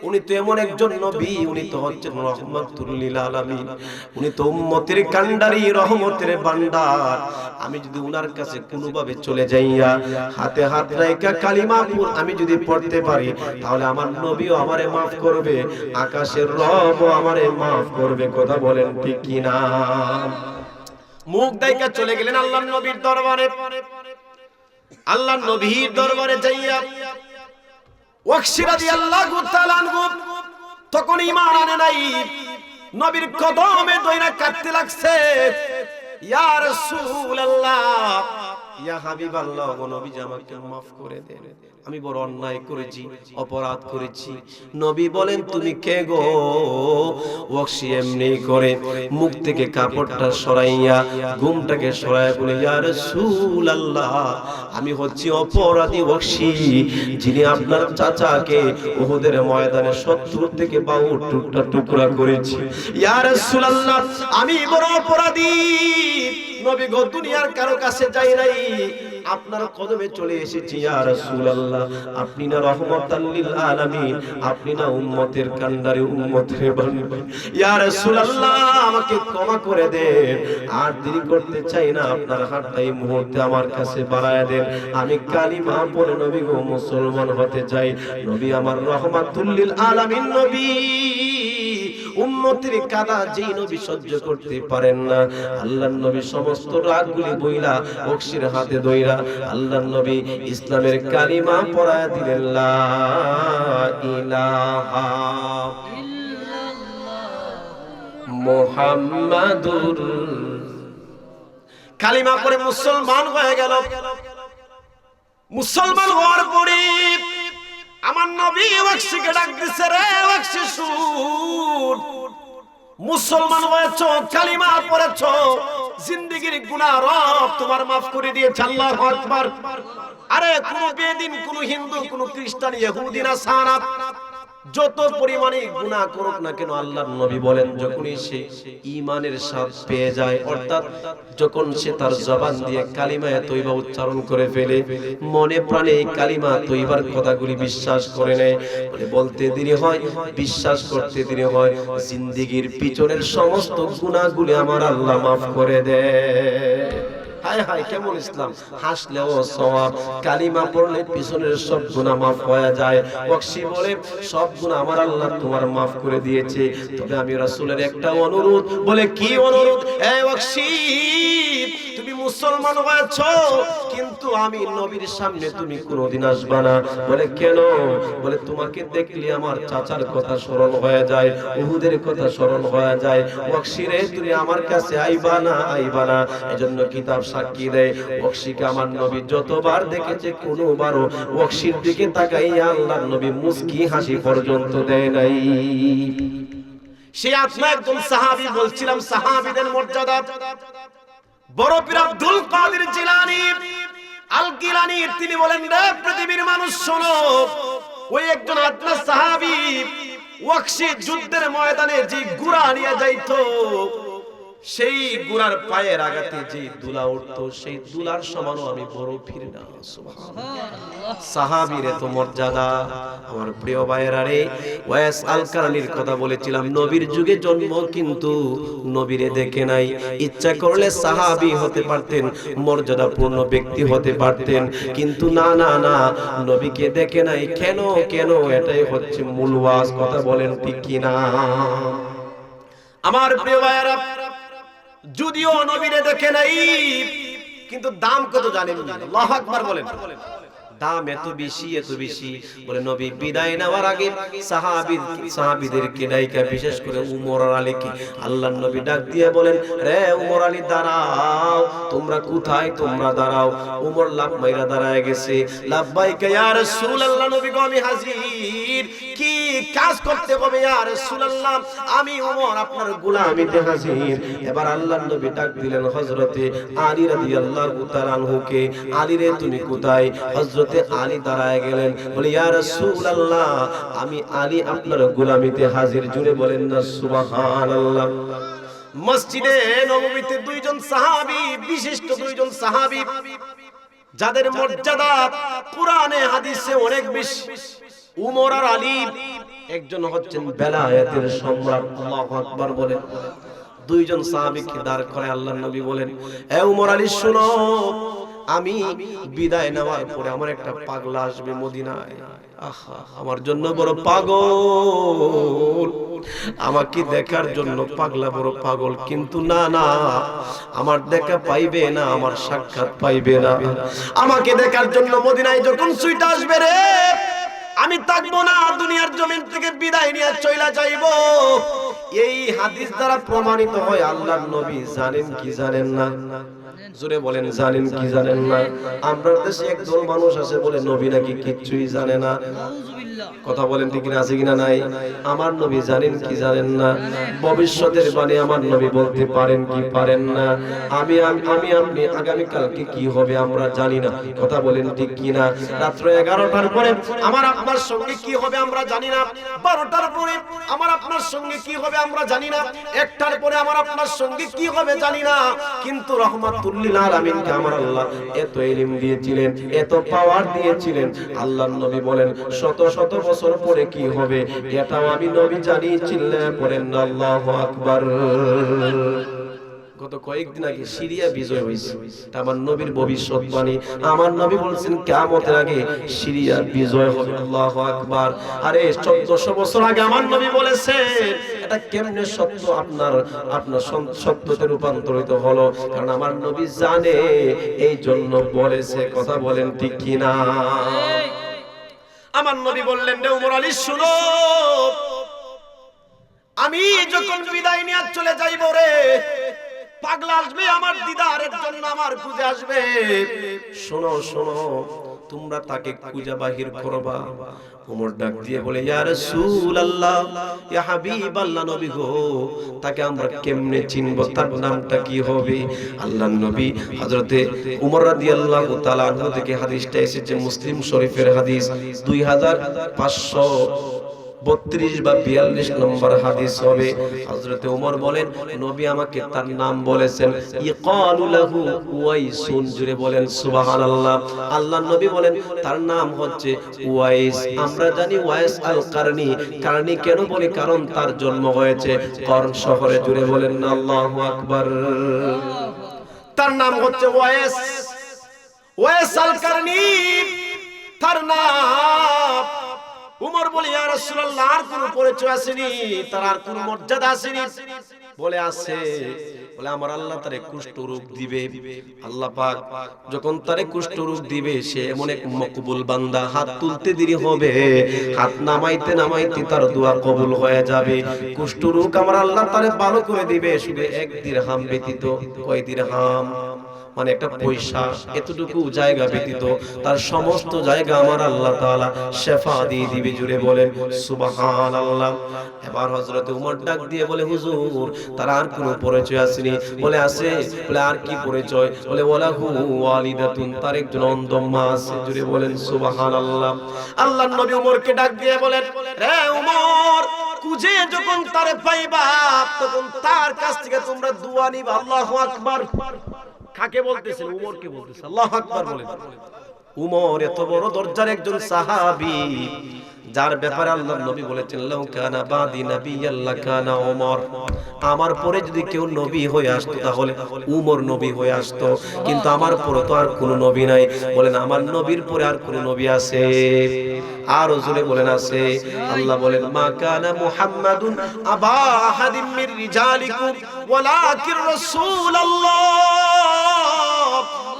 উনি তো এমন একজন নবী উনি তো হচ্ছেন রাহমাতুল লিল আলামিন উনি তো উম্মতের কান্ডারি রহমতের ভান্ডার আমি যদি উনার কাছে কোনোভাবে চলে যাইয়া হাতে হাত রাখা কালিমা আমি যদি পড়তে পারি তাহলে আমার নবীও আমারে maaf করবে আকাশের রবও আমারে maaf করবে কথা বলেন ঠিক কি না মুখ দাইকা চলে গেলেন আল্লাহর নবীর দরবারে আল্লাহর নবীর দরবারে যাইয়া ওয়াকশী রাদিয়াল্লাহু তাআলা আনহু তখন ঈমান আনে নাই নবীর কদমে দইরা কাঁদতে লাগছে ইয়া রাসূলুল্লাহ ইয়া হাবিবাল্লাহ গো নবী আমাকে maaf করে দেন আমি বড় অন্যায় করেছি অপরাধ করেছি নবী বলেন তুমি কে গো ওয়াকশী এমনি করে মুখ থেকে কাপড়টা সরাইয়া ঘুমটাকে সরাইয়া বলে ইয়া রাসূলুল্লাহ আমি হচ্ছি অপরাধী ওয়াকশী যিনি আপনার চাচাকে উহুদের ময়দানে 70 থেকে 72টা টুকরা করেছি ইয়া রাসূলুল্লাহ আমি বড় অপরাধী নবী গো দুনিয়ার কারো কাছে যাই নাই আপনার কদমে চলে এসেছি ইয়া রাসূলুল্লাহ। আপনি না রহমাতাল লিল আলামিন, আপনি না উম্মতের কান্ডারে উম্মতের বান্দা। ইয়া রাসূলুল্লাহ আমাকে ক্ষমা করে দেন, আর দেরি করতে চাই না, আপনার হাতটা এই মুহূর্তে আমার কাছে বাড়ায় দেন। আমি কালিমা পড়ে নবী গো মুসলমান হতে চাই। নবী আমার রহমাতুল লিল আলামিন নবী, উম্মতের কাদা যেই নবী সহ্য করতে পারেন না, আল্লাহর নবী সমস্ত রাগগুলি বইলা বকশির হাতে দইরা আল্লাহর নবী ইসলামের কালিমা পড়ায় দিলেন, লা ইলাহা মুহাম্মাদুর। কালিমা পড়ে মুসলমান হয়ে গেল। মুসলমান হওয়ার পরে আমার নবী ওয়াকশিকে ডাক দিছে, রে ওয়াকশি শুন, মুসলমান হয়েছো, কালিমা পড়েছো, জিন্দেগীর গুনাহ রব তোমার maaf করে দিয়েছে। আল্লাহু আকবার। আরে কোন বেদিন, কোন হিন্দু, কোন খ্রিস্টান, ইহুদি না সারা যত পরিমাণে গুনাহ করুক না কেন, আল্লাহর নবী বলেন যখনই সে ঈমানের স্বাদ পেয়ে যায়, অর্থাৎ যখন সে তার জবান দিয়ে কালিমা তয়বা উচ্চারণ করে ফেলে, মনে প্রাণে এই কালিমা তয়বার কথাগুলি বিশ্বাস করে নেয়, বলতে দেরি হয়, বিশ্বাস করতে দেরি হয়, জিন্দেগীর পিছনের সমস্ত গুনাহগুলি আমার আল্লাহ maaf করে দেয়। হায় হায় কেমন ইসলাম! হাসলেও সওয়াব, কালিমা পড়লে পিছনের সব গুনাহ maaf হয়ে যায়। বকশি বলে সব গুনাহ আমার আল্লাহ তোমার maaf করে দিয়েছে, তবে আমি রাসূলের একটা অনুরোধ। বলে কি অনুরোধ? এ বকশি, তুমি মুসলমান হয়েছো, কিন্তু আমি নবীর সামনে তুমি কোনোদিন আসবা না। বলে কেন? বলে তোমাকে দেখলে আমার চাচার কথা স্মরণ হয়ে যায়, উহুদের কথা স্মরণ হয়ে যায়। বকশি রে, তুমি আমার কাছে আইবা না, আইবা না। এজন্য কিতাব সাক্ষী দেয়, বকশিকে আমার নবী যতবার দেখেছে কোনোবারও বকশির দিকে তাকাইয়া আল্লাহর নবী মুস্কি হাসি পর্যন্ত দেয় নাই। সে আপনি একজন সাহাবী, বলছিলাম সাহাবীদের মর্যাদা। বড় পীর আব্দুল কাদের জিলানী আল গিলানী তিনি বলেন, রে পৃথিবীর মানুষ শোনো, ওই একজন আদনা সাহাবী ওয়াকশি যুদ্ধের ময়দানে যে ঘোড়া নিয়ে যাইতো, সেই ঘোড়ার পায়ের আঘাতে যে দুলা উঠতো, সেই দুলার সমানও আমি বড় পীর না। সুবহানাল্লাহ। সাহাবীর এত মর্যাদা। আমার প্রিয় ভাইয়েরা রে, ওয়াইস আল কারনির কথা বলেছিলাম, নবীর যুগে জন্ম কিন্তু নবীরে দেখে নাই। ইচ্ছা করলে সাহাবী হতে পারতেন, মর্যাদাপূর্ণ ব্যক্তি হতে পারতেন, কিন্তু না না না, নবীকে দেখে নাই। কেন কেন? এটাই হচ্ছে মূল ওয়াজ। কথা বলেন ঠিক কি না? আমার প্রিয় ভাইয়েরা, যদিও নবীরে দেখে নাই, কিন্তু দাম কত জানেন? আল্লাহু আকবার বলেন। দাম এত বেশি, এত বেশি। বলে নবী বিদায় নেওয়ার আগে সাহাবীদেরকে ডাইকা, বিশেষ করে উমর আর আলীকে আল্লাহর নবী ডাক দিয়ে বলেন, রে উমর আলী দাঁড়াও। তোমরা কোথায়? তোমরা দাঁড়াও। উমর লাফ মাইরা দাঁড়ায় গেছে। লাব্বাইকা ইয়া রাসূলুল্লাহ, নবী গো আমি হাজির। কি কাজ করতে হবে ইয়া রাসূলুল্লাহ? আমি উমর আপনার গোলামিতে হাজির। এবার আল্লাহর নবী ডাক দিলেন হযরতে আলী রাদিয়াল্লাহু তাআলা আনহুকে, আলী রে তুমি কোথায়? হযরত আলী দাঁড়ায় গেলেন। বলে ইয়া রাসূলুল্লাহ, আমি আলী আপনার গোলামিতে হাজির। জুড়ে বলেন না সুবহানাল্লাহ। মসজিদে নববীতে দুইজন সাহাবী, বিশিষ্ট দুইজন সাহাবী, যাদের মর্যাদা কুরআনে হাদিসে অনেক বেশি, উমর আর আলী। একজন হচ্ছেন বেলায়েতের সম্রাট। আল্লাহু আকবার বলেন। দুইজন সাহাবীকে দাঁড় করে আল্লাহর নবী বলেন, হে উমর আলী শুনো, আমি বিদায় নেওয়ার পরে আমার একটা পাগলা আসবে মদিনায়। আহা, আমার জন্য বড় পাগল, আমাকে দেখার জন্য পাগলা বড় পাগল, কিন্তু না না, আমার দেখা পাইবে না, আমার সাক্ষাৎ পাইবে না। আমাকে দেখার জন্য মদিনায় যখন ছুটে আসবে রে, আমি থাকবো না, দুনিয়ার জমিন থেকে বিদায় নিয়ে চলে যাইব। এই হাদিস দ্বারা প্রমাণিত হয় আল্লাহর নবী জানেন কি জানেন না? জোরে বলেন, জানেন কি জানেন না? আমরা দেশে একদল মানুষ আছে বলে নবী নাকি কিচ্ছুই জানে না। কথা বলেন ঠিক না, আছে কিনা নাই? আমার নবী জানেন কি জানেন না? ভবিষ্যতের বাণী আমার নবী বলতে পারেন কি পারেন না? আমি আপনি আগামী কালকে কি হবে আমরা জানি না। কথা বলেন ঠিক কি না? রাত্র 11টার পরে আমার আপনার সঙ্গে কি হবে আমরা জানি না। 12টার পরে আমার আপনার সঙ্গে কি হবে আমরা জানি না। 1টার পরে আমার আপনার সঙ্গে কি হবে জানি না। কিন্তু রহমাতুল লিল আলামিনকে আমার আল্লাহ এত ইলম দিয়েছিলেন, এত পাওয়ার দিয়েছিলেন। আল্লাহর নবী বলেন শত শত বছর পরে কি হবে এটাও আমি নবী জানি। চিল্লায়ে পড়েন আল্লাহু আকবার। গত কয়েকদিন আগে সিরিয়া বিজয় হয়েছে, এটা আমার নবীর ভবিষ্যৎবাণী। আমার নবী বলছেন কিয়ামতের আগে সিরিয়া বিজয় হবে। আল্লাহু আকবার। আরে 1400 বছর আগে আমার নবী বলেছেন, এটা কেমনে সত্য আপনার সত্যতে রূপান্তরিত হলো? কারণ আমার নবী জানে, এই জন্য বলেছে। কথা বলেন ঠিক কি না? আমার নবী বললেন, রে ওমর আলী শুনো, আমি যখন বিদায় নিয়ে চলে যাইব রে, পাগলা আসবে আমার দিদারের জন্য, আমার খুঁজে আসবে। শোনো শোনো, তোমরা তাকে খুঁজে বাহির করবা। ওমর ডাক দিয়ে বলে, ইয়া রাসূলুল্লাহ, ইয়া হাবিবাল্লাহ, নবী গো, তাকে আমরা কেমনে চিনব? তার নামটা কি হবে? আল্লাহর নবী হযরতে ওমর রাদিয়াল্লাহু তাআলা আনহু থেকে হাদিসটা এসেছে, মুসলিম শরীফের হাদিস 2532 বা 42 নম্বর হাদিস হবে। হযরতে ওমর বলেন, নবী আমাকে তার নাম বলেছেন, ইকালু লাহু উয়াইসুন। জুড়ে বলেন সুবহানাল্লাহ। আল্লাহর নবী বলেন তার নাম হচ্ছে উয়াইস। আমরা জানি ওয়াইস আল কারনি। কারনি কেন বলি? কারণ তার জন্ম হয়েছে কর্ন শহরে। জুড়ে বলেন আল্লাহু আকবার। তার নাম হচ্ছে ওয়াইস, ওয়াইস আল কারনি তার নাম। উমর বলে, ইয়া রাসূলুল্লাহ, আর কোনো পরিচয় আসেনি, তার আর কোনো মর্যাদা আসেনি? বলে আছে। বলে আমার আল্লাহ তারে কুষ্ঠ রোগ দিবে। আল্লাহ পাক যখন তারে কুষ্ঠ রোগ দিবে, সে এমন এক মকবুল বান্দা, হাত তুলতে দেরি হবে, হাত নামাইতে নামাইতে তার দোয়া কবুল হয়ে যাবে। কুষ্ঠ রোগ আমার আল্লাহ তারে ভালো করে দিবে, শুধু 1 দিরহাম ব্যতীত। কয় দিরহাম? মানে একটা পয়সা, এতটুকু জায়গা ব্যতীত তার সমস্ত জায়গা আমার আল্লাহ তাআলা শিফা দিয়ে দিবে। জুড়ে বলেন সুবহানাল্লাহ। এবার হযরত ওমর ডাক দিয়ে বলে, হুজুর, তার আর কোনো পরিচয় আসেনি? বলে আছে। বলে আর কি পরিচয়? বলে ওয়ালাহু ওয়ালিদাতুন, তার একজন অন্ধ মা আছে। জুড়ে বলেন সুবহানাল্লাহ। আল্লাহর নবী ওমরকে ডাক দিয়ে বলেন, রে ওমর, খুঁজে যখন তারে পাইবা, তখন তার কাছ থেকে তোমরা দোয়া নিবা। আল্লাহু আকবার। কাকে বলতেছেন? উমরকে বলতেছেন। আল্লাহু আকবার বলেন। উমর এত বড় দরজার একজন সাহাবী, যার ব্যাপারে আল্লাহর নবী বলেছেন, লাউ কানা বাদি নাবিয়্যাল লাকানা উমর। আমার পরে যদি কেউ নবী হয়ে আসতো তাহলে উমর নবী হয়ে আসতো, কিন্তু আমার পরে তো আর কোনো নবী নাই। বলেন আমার নবীর পরে আর কোনো নবী আছে? আর রাসূলে বলেন আছে। আল্লাহ বলেন, মা কানা মুহাম্মাদুন আবা আহাদিম মির রিজালিকুম ওয়ালাকির রাসূলুল্লাহ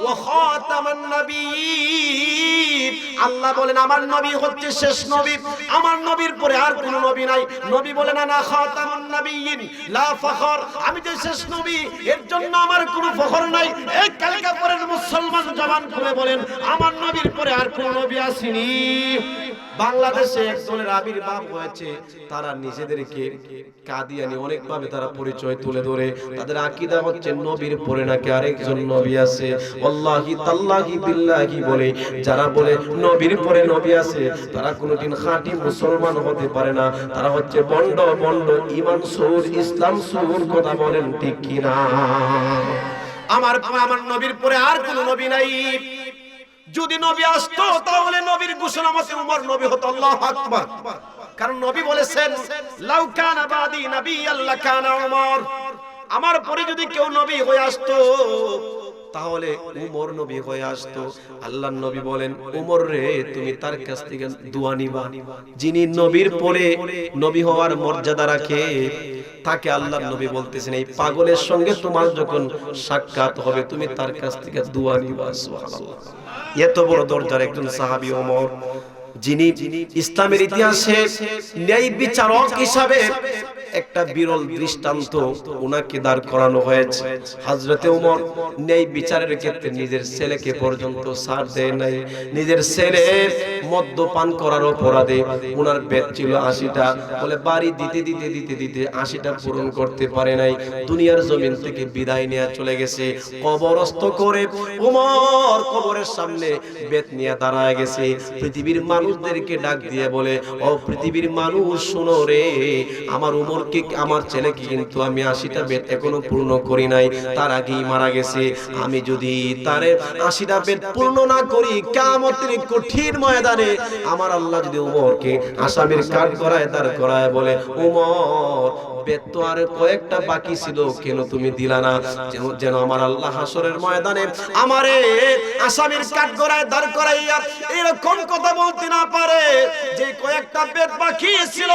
ওয়া খাতামান নবিয়্যিন। আল্লাহ বলেন আমার নবী হচ্ছে শেষ নবী, আমার নবীর পরে আর কোনো নবী নাই। নবী বলেন আনা খাতামুন নবিয়্যিন লা ফখর, আমি যে শেষ নবী এর জন্য আমার কোনো ফখর নাই। এই কালকা পরের মুসলমান জবান খুলে বলেন, আমার নবীর পরে আর কোনো নবী আসেনি। বাংলাদেশে একজনের আবির্ভাব হয়েছে, তারা নিজেদেরকে কাদিয়ানি অনেকভাবে তারা পরিচয় তুলে ধরে। তাদের আকীদা হচ্ছে নবীর পরে নাকি আরেকজন নবী আছে। ওয়াল্লাহি তাল্লাহি বিল্লাহি বলে যারা বলে নবীর পরে নবী আছে, তারা কোনোদিন খাঁটি মুসলমান হতে পারে না। তারা হচ্ছে বন্ড বন্ড, ঈমান সুর, ইসলাম সুর। কথা বলেন ঠিক কি না? আমার নবীর পরে আর কোনো নবী নাই। যদি নবী আসতো তাহলে নবীর ঘোষণা মতে উমর নবী হতো। আল্লাহু আকবার। কারণ নবী বলেছেন, লাউ কানা বাদি নাবিয়্যাল লাকানা উমর। আমার পরে যদি কেউ নবী হয়ে আসতো তাহলে উমর নবী হয়ে আসতো। আল্লাহর নবী বলেন, উমর রে, তুমি তার কাছ থেকে দোয়া নিবা। যিনি নবীর পরে নবী হওয়ার মর্যাদা রাখে, তাকে আল্লাহর নবী বলতেছেন, এই পাগলের সঙ্গে তোমার যখন সাক্ষাৎ হবে, তুমি তার কাছ থেকে দোয়া নিবা। সুবহানাল্লাহ। এত বড় দরজার একজন সাহাবী ওমর, যিনি ইসলামের ইতিহাসে ন্যায় বিচারক হিসাবে একটা বিরল দৃষ্টান্ত উনাকে দাঁড় করানো হয়েছে। হযরতে ওমর ন্যায় বিচারের ক্ষেত্রে নিজের ছেলেকে পর্যন্ত ছাড় দেয় নাই। নিজের ছেলে মদ্যপান করার অপরাধে উনার বেত ছিল 80টা, বলে বাড়ি দিতে দিতে দিতে দিতে 80টা পূরণ করতে পারে নাই। দুনিয়ার জমিন থেকে বিদায় নিয়ে চলে গেছে। কবরস্থ করে ওমর কবরের সামনে বেত নিয়ে দাঁড়ায় গেছে। পৃথিবীর মানুষদেরকে ডাক দিয়ে বলে, ও পৃথিবীর মানুষ শোনো রে, আমার ওমরকে, আমার ছেলেকে কিন্তু আমি 80টা বেত এখনো পূর্ণ করি নাই, তার আগেই মারা গেছে। আমি যদি তারে 80টা বেত পূর্ণ না করি, কিয়ামতের কঠিন ময়দানে আমার আল্লাহ যদি ওমরকে আসামির কাঠ করায়, দাঁড় করায়, বলে ওমর বেত তো আর কয়েকটা বাকি ছিল, কেন তুমি দিলা না? যেন আমার আল্লাহ হাসরের ময়দানে আমারে আসামির কাঠ করায় দাঁড় করাইয়া এরকম কথা বলতে না পারে যে কয়েকটা বেত বাকি ছিল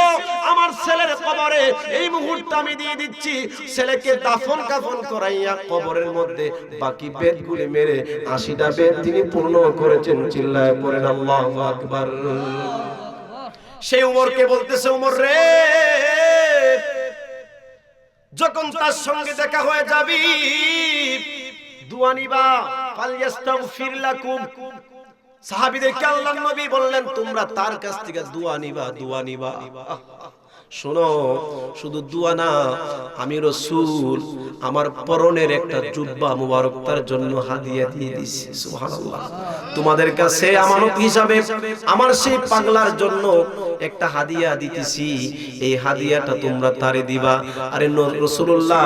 আমার ছেলের কবরে, এই মুহূর্তে আমি দিয়ে দিচ্ছি। ছেলেকে দাফন কাফন করাইয়া কবরের মধ্যে বাকি বেতগুলি মেরে 80টা বেত তিনি পূর্ণ করেছেন। চিল্লায় পড়েন আল্লাহু আকবার। সেই ওমরকে বলতেছে, ওমর রে, যখন তার সঙ্গে দেখা হয়ে যাবি দুয়া নিবা, ফালইস্তাগফির লাকুম। সাহাবীদেরকে আল্লাহর নবী বললেন, তোমরা তার কাছ থেকে দোয়া নিবা, দোয়া নিবা। শোনো, শুধু দোয়া না, আমি রাসূল আমার পরনের একটা জুব্বা মুবারক তার জন্য হাদিয়া দিয়ে দিছি। সুবহানাল্লাহ। তোমাদের কাছে আমানত হিসাবে আমার সেই পাগলার জন্য একটা হাদিয়া দিতেছি, এই হাদিয়াটা তোমরা তারে দিবা। আরে রাসূলুল্লাহ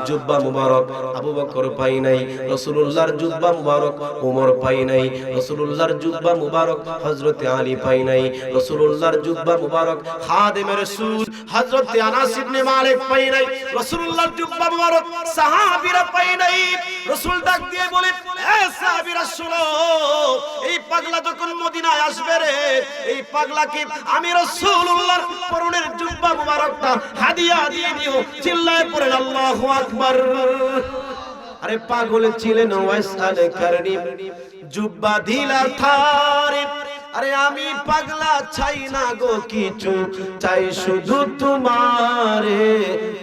জুব্বা মুবারক আবু বকর পাই নাই, রাসূলুল্লাহর জুব্বা মুবারক ওমর পাই নাই, রাসূলুল্লাহর জুব্বা মুবারক হযরতে আলী পাই নাই, রাসূলুল্লাহর জুব্বা মুবারক খাদেমে রাসূল হযরতে আনাস ইবনে মালিক পাই নাই, রাসূলুল্লাহর জুব্বা মুবারক সাহাবীরা পাই নাই। রাসূল ডাক দিয়ে বলে, এ সাহাবীরা শোনো, এই পাগলা যখন মদিনায় আসবে রে, এই পাগলাকে আমি রাসূলুল্লাহর পরনের জুব্বা মুবারকটা হাদিয়া দিয়ে দিও। চিল্লায় পড়েন আল্লাহু আকবার। আরে পাগল ছিলেন ওয়াইস আল কারনি, জুব্বা দিলা থারে। আরে আমি পাগলা চাই না গো কিছু, চাই শুধু তোমারে,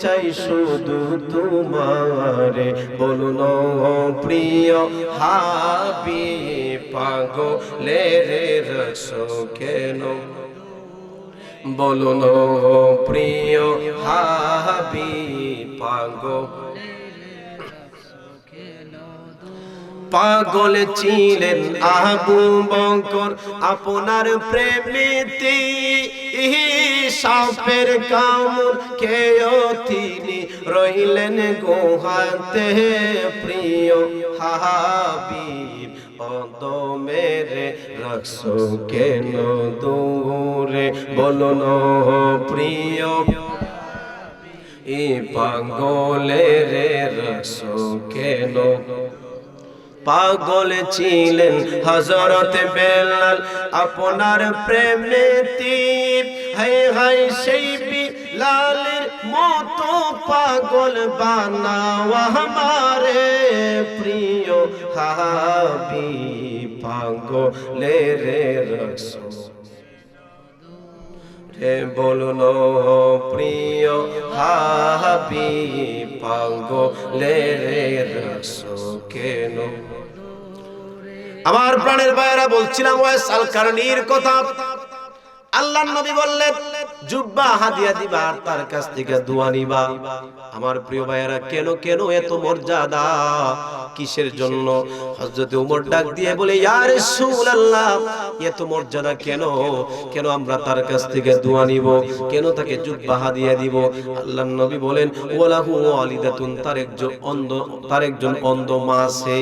চাই শুধু তোমারে। বলুন প্রিয় হাবিব, পাগলের রসো কেন? বলুন প্রিয় হাবিব, পাগল ছিলেন আবু বকর আপনার প্রেমেতে, সাপের কামড় খেয়েও তিনি রইলেন গুহাতে। প্রিয় হাবিব অদমের রাখছো কেন দূরে? বলুন প্রিয় পাগলের রাখছো কেন? পাগল ছিলেন হযরত বেলাল আপনার প্রেমেতে, হায় হায় সেই বিলালের মতো পাগল বানাও আমারে। প্রিয় হাবিব পাগলের রাসূল রে, বলুন প্রিয় হাবিব পাগলের রাসূল কেন? আমার প্রাণের ভাইরা, বলছিলাম ওয়াইস আল কারনির কথা। আল্লাহর নবী বললেন জুব্বা হাদিয়া দিবা আর তার কাছ থেকে দোয়া নিবা। আমার প্রিয় ভাইরা, কেন কেন এত মর্যাদা, কিসের জন্য? হযরত ওমর ডাক দিয়ে বলে, ইয়া রাসূলুল্লাহ, এত মর্যাদা কেন? কেন আমরা তার কাছ থেকে দোয়া নিব? কেন তাকে জুব্বা হাদিয়া দিব? আল্লাহর নবী বলেন, ওয়ালাহু ওয়ালিদাতুন, তার একজন অন্ধ মা আছে,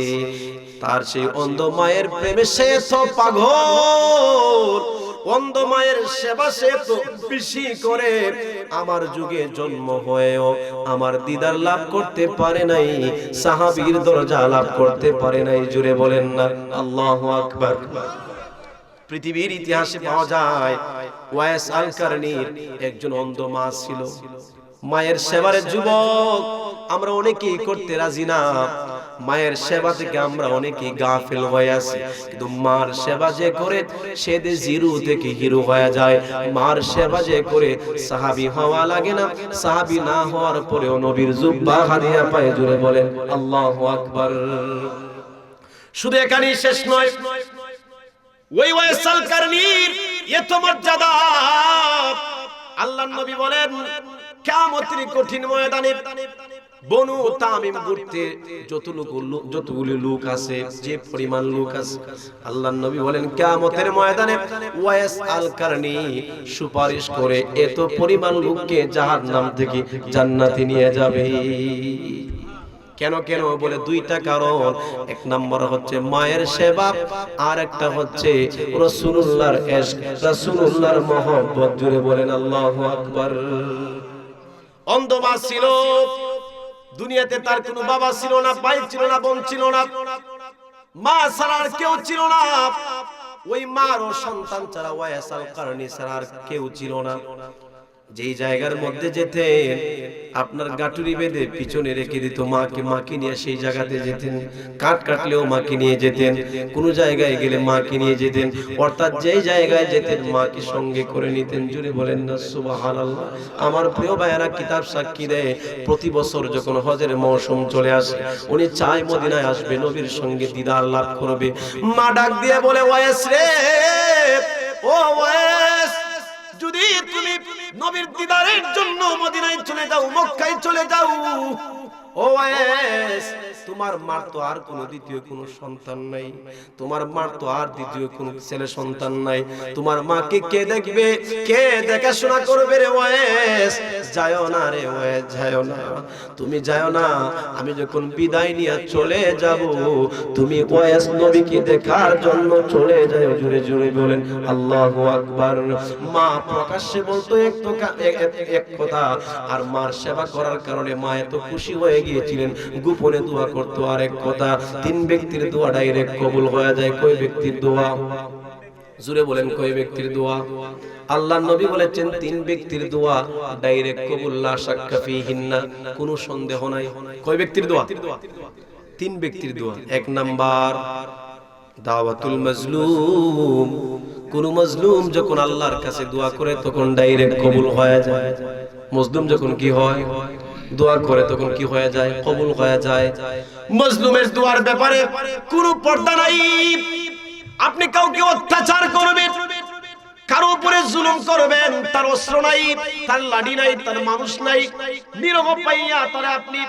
তার সেই অন্ধ মায়ের প্রেমে সে তো পাগল, অন্ধ মায়ের সেবা সে তো বেশি করে। আমার যুগে জন্ম হয়েও আমার দিদার লাভ করতে পারে নাই, সাহাবীর দরজা লাভ করতে পারে নাই। জুড়ে বলেন না আল্লাহু আকবার। পৃথিবীর ইতিহাসে পাওয়া যায় ওয়াইস আল কারনির একজন অন্ধ মা ছিল। মায়ের সেবার যুবক আমরা অনেকেই করতে রাজি না। মায়ের সেবা থেকে আমরা অনেকেই গাফিল হয়ে আছি, কিন্তু মার সেবা যে করে সে যে জিরো থেকে হিরো হয়ে যায়। মার সেবা যে করে সাহাবী হওয়া লাগে না, সাহাবী না হওয়ার পরেও নবীর জুব্বা হাদিয়া পায়। জোরে বলেন আল্লাহু আকবার। শুধু এখানেই শেষ নয়, ওই ওয়াইসাল কারনীর এত মর্যাদা। আল্লাহর নবী বলেন কিয়ামতের কঠিন ময়দানে বনু তামিম গোত্রে যতগুলি লোক আছে, যে পরিমাণ লোক আছে, আল্লাহর নবী বলেন কিয়ামতের ময়দানে ওয়াইস আল কারনী সুপারিশ করে এত পরিমাণ লোককে জাহান্নাম থেকে জান্নাতে নিয়ে যাবে। কেন কেন বলে দুইটা কারণ। এক নম্বর হচ্ছে মায়ের সেবা, আর একটা হচ্ছে রাসূলুল্লাহর ইশক, রাসূলুল্লাহর মহব্বত। জুড়ে বলেন আল্লাহু আকবার। অন্ধ মা ছিল, দুনিয়াতে তার কোনো বাবা ছিল না, ভাই ছিল না, বোন ছিল না, মা ছাড়া আর কেউ ছিল না। ওই মার ও সন্তান ছাড়া ওয়াইস আল কারনী ছাড়া আর কেউ ছিল না। যেই জায়গার মধ্যে যেতেন আপনার গাটুরি বেঁধে পিছনে রেখে দিত মাকে, মাকে নিয়ে সেই জায়গাতে যেতেন। কাট কাটলেও মাকে নিয়ে যেতেন, কোন জায়গায় গেলে মাকে নিয়ে যেতেন, অর্থাৎ যেই জায়গায় যেতেন মাকে সঙ্গে করে নিতেন। জুড়ে বলেন না সুবহানাল্লাহ। আমার প্রিয় ভাইয়েরা, কিতাব সাক্ষী দেয় প্রতি বছর যখন হজের মৌসুম চলে আসে উনি চায় মদিনায় আসবে, নবীর সঙ্গে দিদার লাভ করবে। মা ডাক দিয়ে বলে ওয়াইস রে, ও ওয়াইস, যদি তুমি নবীর দিদারের জন্য মদিনায় চলে যাও, মক্কায় চলে যাও, ও ওয়াইস, তোমার মার তো আর কোনো দ্বিতীয় কোনো সন্তান নাই, তোমার মার তো আর দ্বিতীয় কোনো ছেলে সন্তান নাই, তোমার মাকে কে দেখবে, কে দেখাশোনা করবে রে ওয়াইস? যাও না রে ওয়াইস, যাও না, তুমি যাও না। আমি যখন বিদায় নিয়ে চলে যাব, তুমি ওয়াইস নবীকে দেখার জন্য চলে যাও। জোরে জোরে বলেন আল্লাহু আকবার। মা প্রকাশ্যে বলতো এক কথা, আর মার সেবা করার কারণে মা এত খুশি হয়ে গিয়েছিলেন, গোপনে দোয়া করতো আরেক কথা। তিন ব্যক্তির দোয়া ডাইরেক্ট কবুল হয়ে যায়। কয় ব্যক্তির দোয়া? জোরে বলেন কয় ব্যক্তির দোয়া? আল্লাহর নবী বলেছেন তিন ব্যক্তির দোয়া ডাইরেক্ট কবুল, লা শাক্কা ফিহিন্না, কোনো সন্দেহ নাই। কয় ব্যক্তির দোয়া? তিন ব্যক্তির দোয়া। এক নাম্বার দাওয়াতুল মাজলুম। কোন মজলুম যখন আল্লাহর কাছে দোয়া করে তখন ডাইরেক্ট কবুল হয়ে যায়। মজলুম যখন কি হয়, দোয়া করে তখন কি হয়ে যায়? কবুল হয়ে যায়। মজলুমের দোয়ার ব্যাপারে কোনো পর্দা নাই। আপনি কাউকে অত্যাচার করবেন, কারো উপরে জুলুম করবেন, তার অস্ত্র নাই, তার লাঠি নাই, তার মানুষ নাই, নিরহ পাইয়া তারা আপনি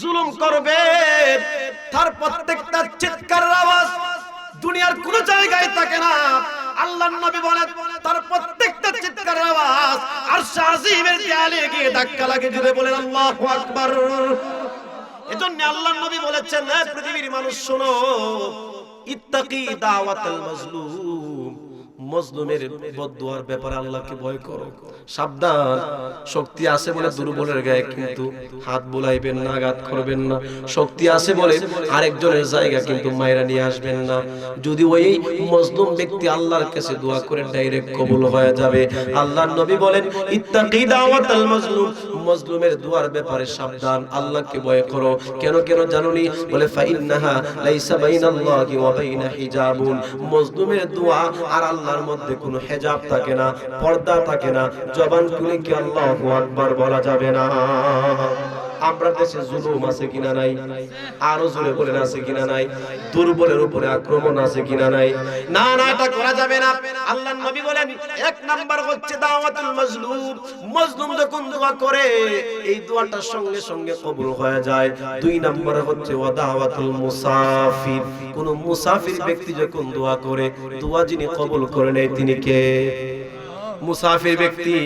জুলুম করবেন, তার প্রত্যেকটা চিৎকারের আওয়াজ দুনিয়ার কোন জায়গায় থাকে না। আল্লাহর নবী বলেন তার প্রত্যেকটা চিৎকারের আওয়াজ আরশ আজিমের দেয়ালে গিয়ে ধাক্কা লাগে। জুড়ে বলেন আল্লাহু আকবার। এজন্য আল্লাহর নবী বলেছেন, হে পৃথিবীর মানুষ শোনো, ইত্তাকি দাওয়াতাল মাজলুম, মজলুমের বদদুয়ার ব্যাপারে আল্লাহকে ভয় করো, সাবধান। শক্তি আছে বলে দুর্বলের গায়ে কিন্তু হাত বুলাইবেন না, আঘাত করবেন না। শক্তি আছে বলে আরেকজনের জায়গা কিন্তু মাইরা নিয়ে আসবেন না। যদি ওই মজলুম ব্যক্তি আল্লাহর কাছে দোয়া করে ডাইরেক্ট কবুল হয়ে যাবে। আল্লাহর নবী বলেন ইত্তাকি দাওয়াতাল মাজলুম, মজলুমের দোয়ার ব্যাপারে সাবধান, আল্লাহকে ভয় করো। কেন কেন জানুনি? বলে ফাইন্নাহা লাইসা বাইনাল্লাহি ওয়া বাইনা হিজাবুন, মজলুমের দোয়া আর আল্লাহর মধ্যে কোনো হেজাব থাকে না, পর্দা থাকে না, জবান খুলে কি আল্লাহু আকবার বলা যাবে না। আমরা দেশে জুলুম আছে কিনা নাই? আরো জোরে বলেন আছে কিনা নাই? দুর্বলের উপরে আক্রমণ আছে কিনা নাই? না না, এটা করা যাবে না। আল্লাহর নবী বলেন এক নাম্বার হচ্ছে দাওয়াতুল মাজলুম, মজলুম যখন দোয়া করে এই দোয়াটা সঙ্গে সঙ্গে কবুল হয়ে যায়। দুই নাম্বার হচ্ছে ওয়া দাওয়াতুল মুসাফির, কোন মুসাফির ব্যক্তি যখন দোয়া করে, দোয়া যিনি কবুল করে নেয় তিনি কে? মুসাফির ব্যক্তি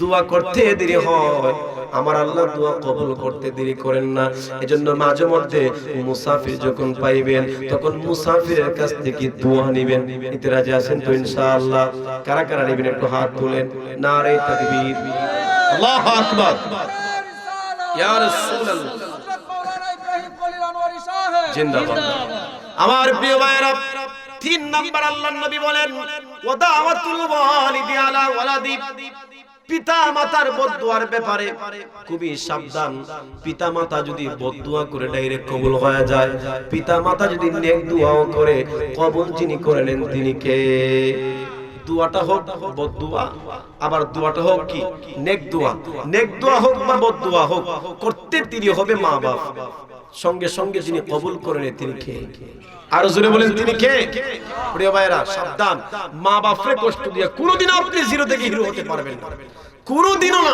দোয়া করতে দেরি হয়, আমার আল্লাহ দোয়া কবুল করতে দেরি করেন না। এজন্য মাঝে মধ্যে মুসাফির যখন পাইবেন তখন মুসাফিরের কাছ থেকে দোয়া নেবেন। নিতে রাজি আছেন তো ইনশাআল্লাহ? কারা কারা নেবেন একটু হাত তুলেন। নারে তাকবীর, আল্লাহু আকবার, ইয়া রাসূলুল্লাহ, জিন্দাবাদ। আমার প্রিয় ভাইরা, তিন নাম্বার আল্লাহর নবী বলেন ওয়া দাওয়াতুল ওয়ালিদি আলা ওয়ালাদি, পিতা মাতার বদদুয়ার ব্যাপারে খুবই সাবধান। পিতা মাতা যদি বদদুয়া করে ডাইরেক্ট কবুল হয়ে যায়, পিতা মাতা যদি নেক দোয়াও করে কবুল যিনি করে নেন তিনি কে? দোয়াটা হোক বদদুয়া, আবার দোয়াটা হোক কি নেক দোয়া। নেক দোয়া হোক বা বদদুয়া হোক, করতে তিনি হবে মা বাপ। সঙ্গে সঙ্গে যিনি কবুল করে নেন তিনি কে? আর জোরে বলেন তিনি কে? প্রিয় ভাইরা সাবধান, মা বাপরে কষ্ট দিয়ে কোনোদিন আপনি জিরো থেকে হিরো হতে পারবেন না, কোনোদিনও না।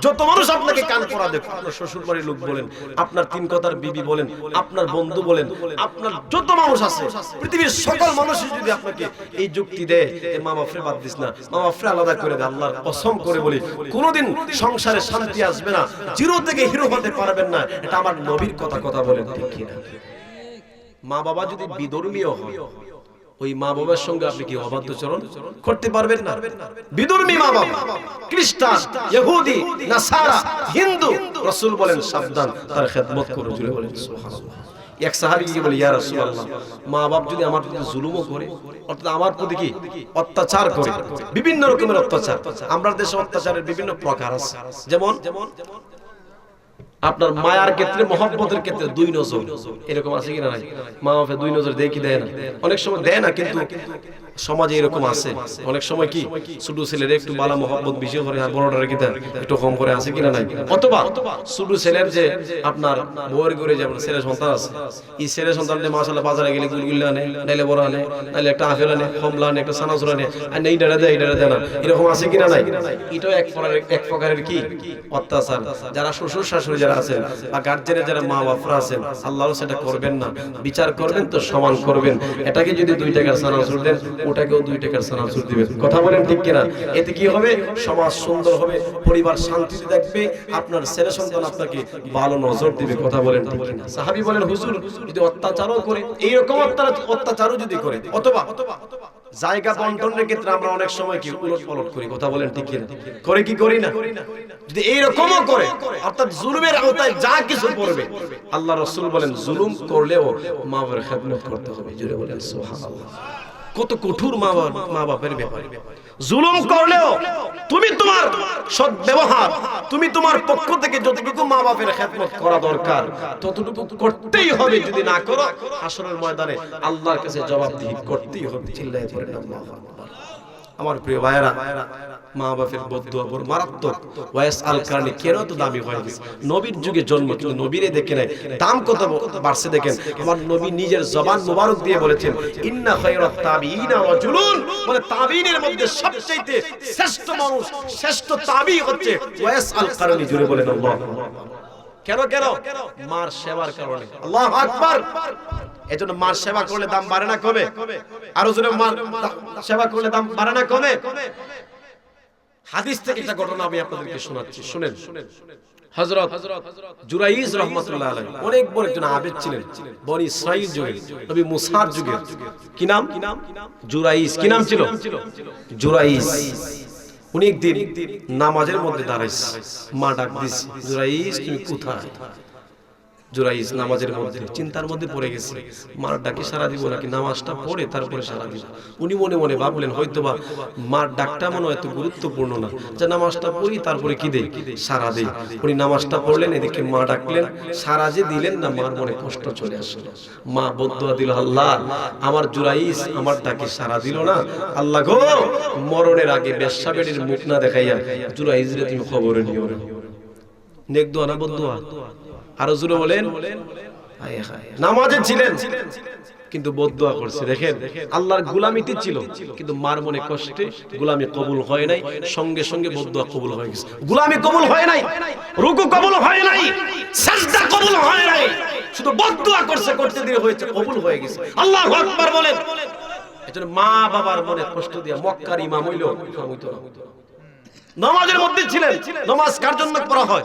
যত মানুষ আপনাকে কান পড়া দেখ, আপনার শ্বশুর বাড়ির লোক বলেন, আপনার তিন কথার বিবি বলেন, আপনার বন্ধু বলেন, আপনার যত মানুষ আছে পৃথিবীর সকল মানুষ যদি আপনাকে এই যুক্তি দেয় মা বাপরে বাদ দিস না, মা বাপরে আলাদা করে দে, আল্লাহর কসম করে বলি কোনোদিন সংসারে শান্তি আসবে না, জিরো থেকে হিরো হতে পারবেন না। এটা আমার নবীর কথা বলেন, ঠিক কি না? মা বাবা যদি বিধর্মীয় হয়, ওই মা বাবার সঙ্গে আপনি কি অবাধ্যচরণ করতে পারবেন না? বিধর্মী মা বাবা, খ্রিস্টান, ইহুদি, নাসারা, হিন্দু, রাসূল বলেন সাবধান, তার খেদমত করো। জুড়ে বলেন সুবহানাল্লাহ। এক সাহাবী কি বলে, ইয়া রাসূলুল্লাহ, মা বাপ যদি আমার প্রতি জুলুমও করে, অর্থাৎ আমার প্রতি কি অত্যাচার করে, বিভিন্ন রকমের অত্যাচার। আমরা দেশে অত্যাচারের বিভিন্ন প্রকার আছে, যেমন আপনার মায়ার ক্ষেত্রে, মহব্বতের ক্ষেত্রে দুই নজর, এরকম আছে কিনা নাই? মা বাপে দুই নজর দেয় কি দেয় না? অনেক সময় দেয় না, কিন্তু সমাজে এরকম আছে। অনেক সময় কি ছোট ছেলের একটু বালা মহব্বত বেশি করে, আর বড়টা রেখে দেয় একটু কম করে, আছে কিনা নাই? অথবা ছোট ছেলের যে আপনার বউয়ের ঘরে যে আপনার ছেলে সন্তান আছে, এই ছেলে সন্তানটা মাশাআল্লাহ বাজারে গেলে গুলগুল্লা আনে, নাইলে বড় আনে, নাইলে একটা আপেল আনে, কমলা আনে, একটা সানাসুর আনে, আর নেই ডাড়া দেয়, ডাড়া দেয় না, এরকম আছে কিনা নাই? এটাও এক প্রকারের কি অত্যাচার। যারা শ্বশুর শাশুড়ি যারা আছেন বা গার্জেনের যারা মা বাপরা আছেন, আল্লাহও সেটা করবেন না, বিচার করবেন তো সমান করবেন। এটাকে যদি 2 টাকার সানাসুর দেন, ওটাকেও 2 টাকার সানাসুর দিবেন। কথা বলেন ঠিক কিনা? এতে কি হবে? সমাজ সুন্দর হবে, পরিবার শান্তিতে থাকবে, আপনার ছেলে সন্তান আপনাকে ভালো নজর দিবে। কথা বলেন ঠিক কিনা? সাহাবী বলেন, হুজুর যদি অত্যাচারও করে, এইরকম অত্যাচারও যদি করে, অথবা জায়গা বন্টনের ক্ষেত্রে আমরা অনেক সময় কি উলট পালট করি। কথা বলেন ঠিক কিনা? করে কি করি না? যদি এইরকমও করে, অর্থাৎ জুলুমের আওতায় যা কিছু পড়বে, আল্লাহ রাসূল বলেন জুলুম করলেও মা বাবার খেদমত করতে হবে। জোরে বলেন সুবহানাল্লাহ। কত কঠোর মা বাপের ব্যাপারে। জুলুম করলেও তুমি তোমার সৎ ব্যবহার, তুমি তোমার পক্ষ থেকে যতটুকু মা বাপের খেদমত করা দরকার ততটুকু করতেই হবে। যদি না করো, হাসরের ময়দানে আল্লাহর কাছে জবাবদিহি করতেই হবে। চিল্লায়ে পড়েন আল্লাহু আকবার। আমার প্রিয় ভাইরা, মা বাপের বদদুয়া বড় মারাত্মক। ওয়াইস আল কারনি কেন তো দামি হয়ে গেছে? নবীর যুগে জন্ম, কিন্তু নবীরে দেখে নাই, দাম কত বাড়ছে দেখেন। আমার নবী নিজের জবান মোবারক দিয়ে বলেছেন, ইন্না খায়রাত তাবিঈনা রাজুলুন, মানে তাবিঈনের মধ্যে সবচেয়ে শ্রেষ্ঠ মানুষ, শ্রেষ্ঠ তাবী হচ্ছে ওয়াইস আল কারনি। জুড়ে বলেন আল্লাহ। কেন? মার সেবার কারণে। আল্লাহু আকবার। এজন্য মার সেবা করলে দাম বাড়ে না কমে? আরো জোরে, মার সেবা করলে দাম বাড়ে না কমে? হাদিস থেকে একটা ঘটনা আমি আপনাদেরকে শোনাচ্ছি, শুনেন। হযরত জুরাইজ রাহমাতুল্লাহ আলাইহি অনেক বড় একজন আবেদ ছিলেন, বনি ইসরাইল যুগে, নবী মুসার যুগে। কি নাম? জুরাইজ। কি নাম ছিল? জুরাইজ। উনি একদিন নামাজের মধ্যে দাঁড়াইছে, মা ডাক দিছে, জুরাইজ তুমি কোথায়? জুরাইজ নামাজের মধ্যে চিন্তার মধ্যে পড়ে গেছে, মার ডাকে সারা দিব নাকি নামাজটা পড়ে তারপরে সারা দিব। উনি মনে মনে ভাবলেন হয়তোবা মার ডাকটা মনে এত গুরুত্বপূর্ণ না, যে নামাজটা পড়ি তারপরে কি দেই, সারা দেই। উনি নামাজটা পড়লেন, এদিকে মা ডাকলেন, সারা যে দিলেন না, মার মনে কষ্ট চলে আসলো। মা বদদুয়া দিল, আল্লাহ আমার জুরাইজ আমার ডাকে সারা দিল না, আল্লাহ গো মরণের আগে বেশ্যা বেটির মুখ না দেখাইয়া জুরাইজরে তুমি খবরে নিও। নেক দোয়া না বদদুয়া? আরো জোরে বলেন। নামাজে ছিলেন কিন্তু বদদুয়া করছে। দেখেন, আল্লাহর গোলামিতে ছিল, কিন্তু মার মনে কষ্টে গোলামি কবুল হয় নাই, সঙ্গে সঙ্গে বদদুয়া কবুল হয়ে গেছে। গোলামি কবুল হয় নাই, রুকু কবুল হয় নাই, সাজদা কবুল হয় নাই, শুধু বদদুয়া করছে, করতে দিয়ে হয়েছে, কবুল হয়ে গেছে। আল্লাহু আকবার বলেন। এজন্য মা বাবার মনে কষ্ট দিয়া মক্কার ইমাম হইলো হইতো না। নামাজের মধ্যে ছিলেন। নামাজ কার জন্য পড়া হয়?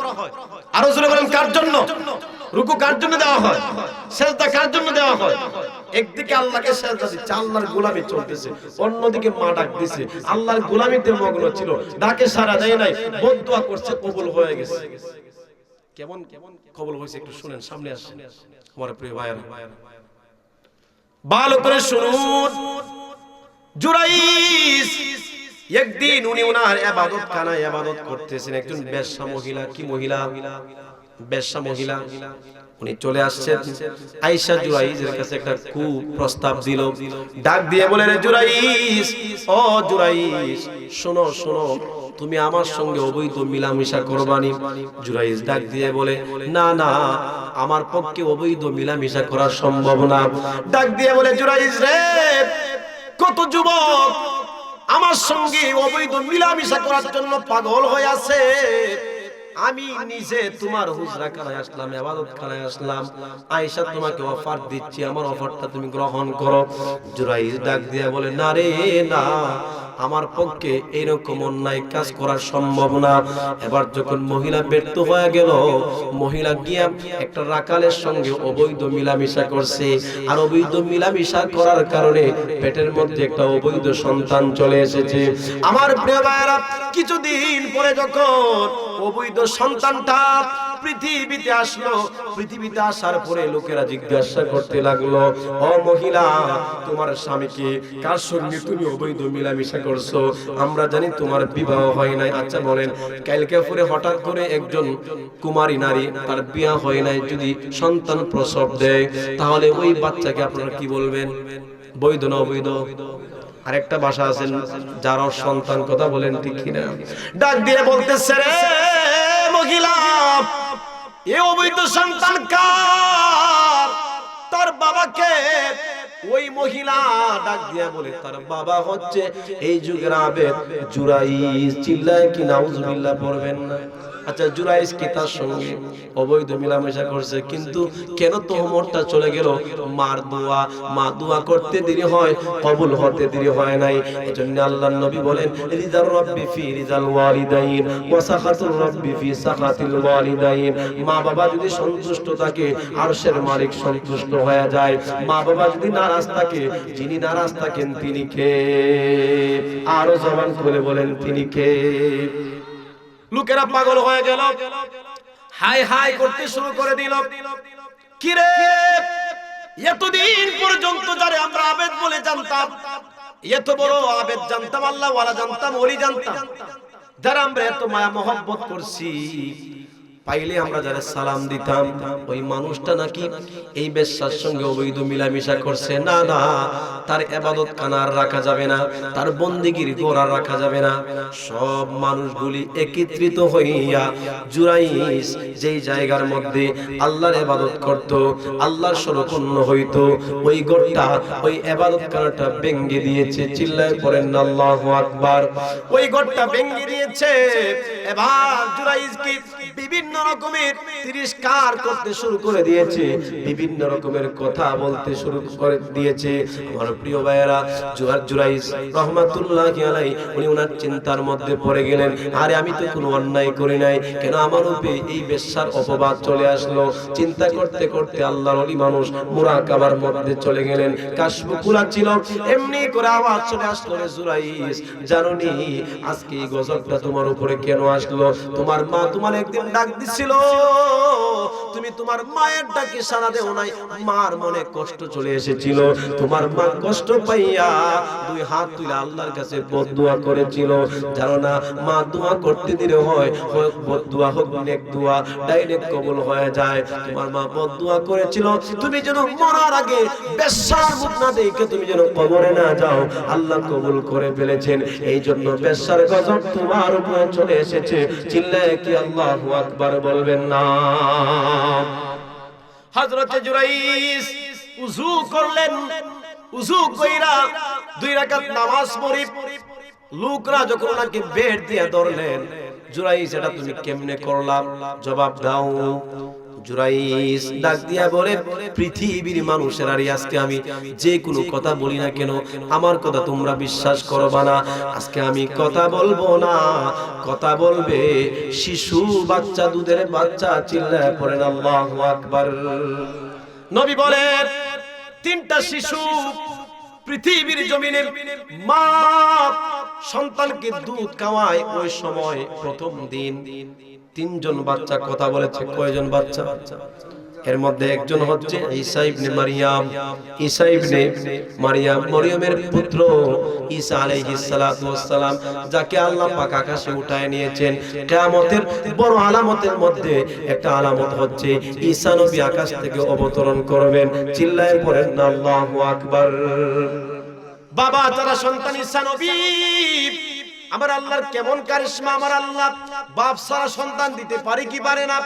আরো জোরে বলেন, কার জন্য? রুকু কার জন্য দেওয়া হয়? সিজদা কার জন্য দেওয়া হয়? একদিকে আল্লাহকে সিজদা দিচ্ছে, আল্লাহর গোলামি চলতেছে, অন্যদিকে মা ডাক দিছে, আল্লাহর গোলামিতে মগ্ন ছিল, ডাকে সাড়া দেয় নাই, বদদুয়া করছে, কবুল হয়ে গেছে। কেমন কবুল হয়েছে একটু শুনেন, সামনে আসেন আমার প্রিয় ভাইরা, ভালো করে শুনুন। জুরাইজ একদিন উনি ওনার ইবাদত খানায় ইবাদত করতেছেন, একজন বেশ্যা মহিলা, কি মহিলা? বেশ্যা মহিলা। উনি চলে আসছেন, আয়েশা জুরাইজের কাছে একটা প্রস্তাব দিল, ডাক দিয়ে বলে, রে জুরাইজ, ও জুরাইজ, শোনো শোনো, তুমি আমার সঙ্গে অবৈধ মিলামিশা করবানি। জুরাইজ ডাক দিয়ে বলে, না না, আমার পক্ষে অবৈধ মিলামিশা করা সম্ভব না। ডাক দিয়ে বলে, জুরাইজ রে, কত যুবক আমার সঙ্গে অবৈধ মিলামিশা করার জন্য পাগল হয়ে আছে, আমি নিজে তোমার হুজরা খানায় আসলাম, ইবাদত খানায় আসলাম, আয়েশা তোমাকে অফার দিচ্ছি, আমার অফারটা তুমি গ্রহণ করো। জুরাইজ ডাক দিয়ে বলে, না রে না, আমার পক্ষে এরকম অন্যায় কাজ করা সম্ভব না। এবার যখন মহিলা ব্যর্থ হয়ে গেল, মহিলা গিয়া একটা রাখালের সঙ্গে অবৈধ মিলামিশা করছে, আর অবৈধ মিলামিশা করার কারণে পেটের মধ্যে একটা অবৈধ সন্তান চলে এসেছে। আমার প্রিয় ভাইরা, কিছুদিন পরে যখন অবৈধ সন্তানটা পৃথিবীতে আসলো, পৃথিবীতে আসার পরে লোকেরা জিজ্ঞাসা করতে লাগলো, ও মহিলা, তোমার স্বামীকে কার সঙ্গে তুমি অবৈধ মিলামিশা করছো? আমরা জানি তোমার বিবাহ হয় নাই। আচ্ছা বলেন, কালকে পরে হঠাৎ করে একজন কুমারী নারী, তার বিয়ে হয় নাই, যদি সন্তান প্রসব দেয়, তাহলে ওই বাচ্চাকে আপনারা কি বলবেন? বৈধ না অবৈধ? আরেকটা ভাষা আছেন যার সন্তান, কথা বলেন ঠিক কিনা? ডাক দিয়ে বলতেছে, রে মহিলা, এ অবৈধ সন্তান কার? তার বাবাকে? ওই মহিলা ডাক দিয়া বলে, তার বাবা হচ্ছে এই যুগের আবেদ জুরাইজ। চিল্লায় কি নাউজুবিল্লাহ পড়বেন না? আচ্ছা, জুরাইজ কি তার সঙ্গে অবৈধ মিলামেশা করছে, কিন্তু কেন তোহমতটা চলে গেল? মার দোয়া, মা দোয়া করতে দেরি হয়, কবুল হতে দেরি হয় নাই। এজন্য আল্লাহর নবী বলেন, রিজাল রাব্বি ফি রিজাল ওয়ালিদাইন ওয়া সাখাতুর রাব্বি ফি সাখাতিল ওয়ালিদাইন। মা বাবা যদি সন্তুষ্ট থাকে, আরশের মালিক সন্তুষ্ট হয়ে যায়। মা বাবা যদি নারাজ থাকে, যিনি নারাজ থাকেন তিনি কে? আরো জবান খুলে বলেন, তিনি কে? লোকেরা পাগল হয়ে গেল, হাই হাই করতে শুরু করে দিল। কিরে, এতদিন পর্যন্ত যারে আমরা আবেদ বলে জানতাম, এত বড় আবেদ জানতাম, আল্লাহ ওয়ালা জানতাম, ওলি জানতাম, যারা আমরা এত মায়া মহব্বত করছি, পাইলে আমরা যারা সালাম দিতাম, ওই মানুষটা নাকি এই বেশ্যার সঙ্গে অবৈধ মিলামিশা করছে। না না, তার ইবাদত খানা আর রাখা যাবে না, তার বন্দেগীর ঘর আর রাখা যাবে না। সব মানুষগুলি একত্রিত হইয়া জুরাইজ যেই জায়গার মধ্যে আল্লাহর ইবাদত করত, আল্লাহর শরণাপন্ন হইতো, ওই ঘরটা, ওই ইবাদত খানাটা ভেঙে দিয়েছে। চিল্লায় পড়েন আল্লাহু আকবার। ওই ঘরটা ভেঙে দিয়েছে। এবার জুরাইজ কি বিভিন্ন রকমের তিরস্কার করতে শুরু করে দিয়েছে, বিভিন্ন রকমের কথা বলতে শুরু করে দিয়েছে। আমার প্রিয় ভাইয়েরা, জুরাইজ রাহমাতুল্লাহি আলাইহি উনি ওনার চিন্তার মধ্যে পড়ে গেলেন, আরে আমি তো কোনো অন্যায় করি নাই, কেন আমার উপরে এই বেশ্যার অপবাদ চলে আসলো? চিন্তা করতে করতে আল্লাহর ওলি মানুষ মুরাকাবার মধ্যে চলে গেলেন। কাশফ খোলা ছিল, এমনি করে আওয়াজ চলে আসলো, রে জুরাইজ, জানোনি আজকে এই গজবটা তোমার উপরে কেন আসলো? তোমার মা তোমার একদিন ডাক দিছিল, তুমি তোমার মায়ের ডাকে সাড়া দেও নাই, মার মনে কষ্ট চলে এসেছিল, তোমার মা কষ্ট পাইয়া দুই হাত তুলে আল্লাহর কাছে বদদুয়া করেছিল। জানো না, মা দোয়া করতে দিলে হয়, হোক বদদুয়া হোক নেক দোয়া, ডাইরেক্ট কবুল হয়ে যায়। তোমার মা বদদুয়া করেছিল, তুমি যেন মরার আগে বেশ্যার মুখ না দেখে তুমি যেন কবরে না যাও, আল্লাহ কবুল করে ফেলেছেন। এই জন্য বেশ্যার গজব তোমার উপরে চলে এসেছে। চিল্লায় কি আল্লাহু আকবার বলবেন না? হযরত জুরাইজ উযু করলেন, উযু কইরা 2 রাকাত নামাজ পড়ি, লোকরা যখন ওনাকে বেড দিয়ে ধরলেন, জুরাইজ এটা তুমি কেমনে করলাম? জবাব দাও। জুরাইজ ডাক দিয়া বলে, পৃথিবীর মানুষের আর আজকে আমি যে কোনো কথা বলি না কেন, আমার কথা তোমরা বিশ্বাস করবা না। আজকে আমি কথা বলবো না, কথা বলবে শিশু বাচ্চা, দুধের বাচ্চা। চিল্লায় পড়েন আল্লাহু আকবার। নবী বলেন, 3টা শিশু পৃথিবীর জমিনে মা সন্তানকে দুধ খাওয়ায়, ওই সময় প্রথম দিন 3 জন বাচ্চা কথা বলেছে। কয়জন বাচ্চা? এর মধ্যে একজন হচ্ছে ঈসা ইবনে মারিয়াম। ঈসা ইবনে মারিয়াম মরিয়মের পুত্র ঈসা আলাইহিস সালাতু ওয়াস সালাম, যাকে আল্লাহ পাক আকাশে উঠায় নিয়েছেন। কিয়ামতের বড় আলামতের মধ্যে একটা আলামত হচ্ছে ঈসা নবী আকাশ থেকে অবতরণ করবেন। চিল্লায়ে পড়েন না আল্লাহু আকবার। বাবা যারা সন্তান ঈসা নবী, আমার আল্লাহর কেমন কারিশমা! আমার আল্লাহ বাপ ছাড়া সন্তান দিতে পারে কি পারে না?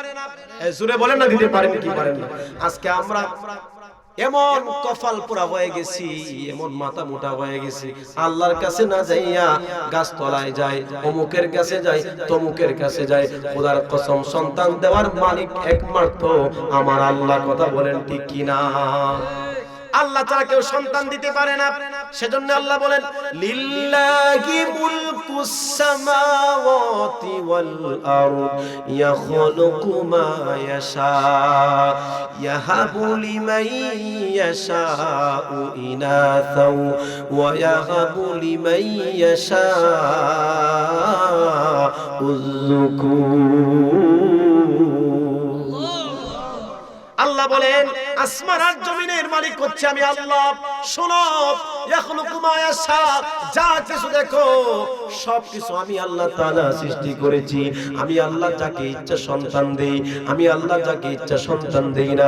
জোরে বলেন না, দিতে পারেন কি পারেন না? আজকে আমরা এমন কপাল পোড়া হয়ে গেছি, এমন মাথা মোটা হয়ে গেছি, আল্লাহর কাছে না যাইয়া গাছতলায় যায়, অমুকের কাছে যায়, তমুকের কাছে যায়। খোদার কসম, সন্তান দেওয়ার মালিক একমাত্র আমার আল্লাহ। কথা বলেন ঠিক কিনা? আল্লাহ ছাড়া কেউ সন্তান দিতে পারে না। সেজন্য আল্লাহ বলেন, লিল্লাহি মুলকুস সামাওয়াতি ওয়াল আরদ ইয়াখলুকু মা ইয়াশা ইয়াহাবু লিমান ইয়াশাউ ইনাসাও ওয়া ইয়াহাবু লিমান ইয়াশাউ যুকুর। আল্লাহ বলেন, আসমান আর জমিনের মালিক হচ্ছে আমি আল্লাহ। শোনো, ইয়াখলুকু মা ইয়াশা, যা কিছু দেখো সবকিছু আমি আল্লাহ তাআলা সৃষ্টি করেছি। আমি আল্লাহ যাকে ইচ্ছা সন্তান দেই, আমি আল্লাহ যাকে ইচ্ছা সন্তান দেই না।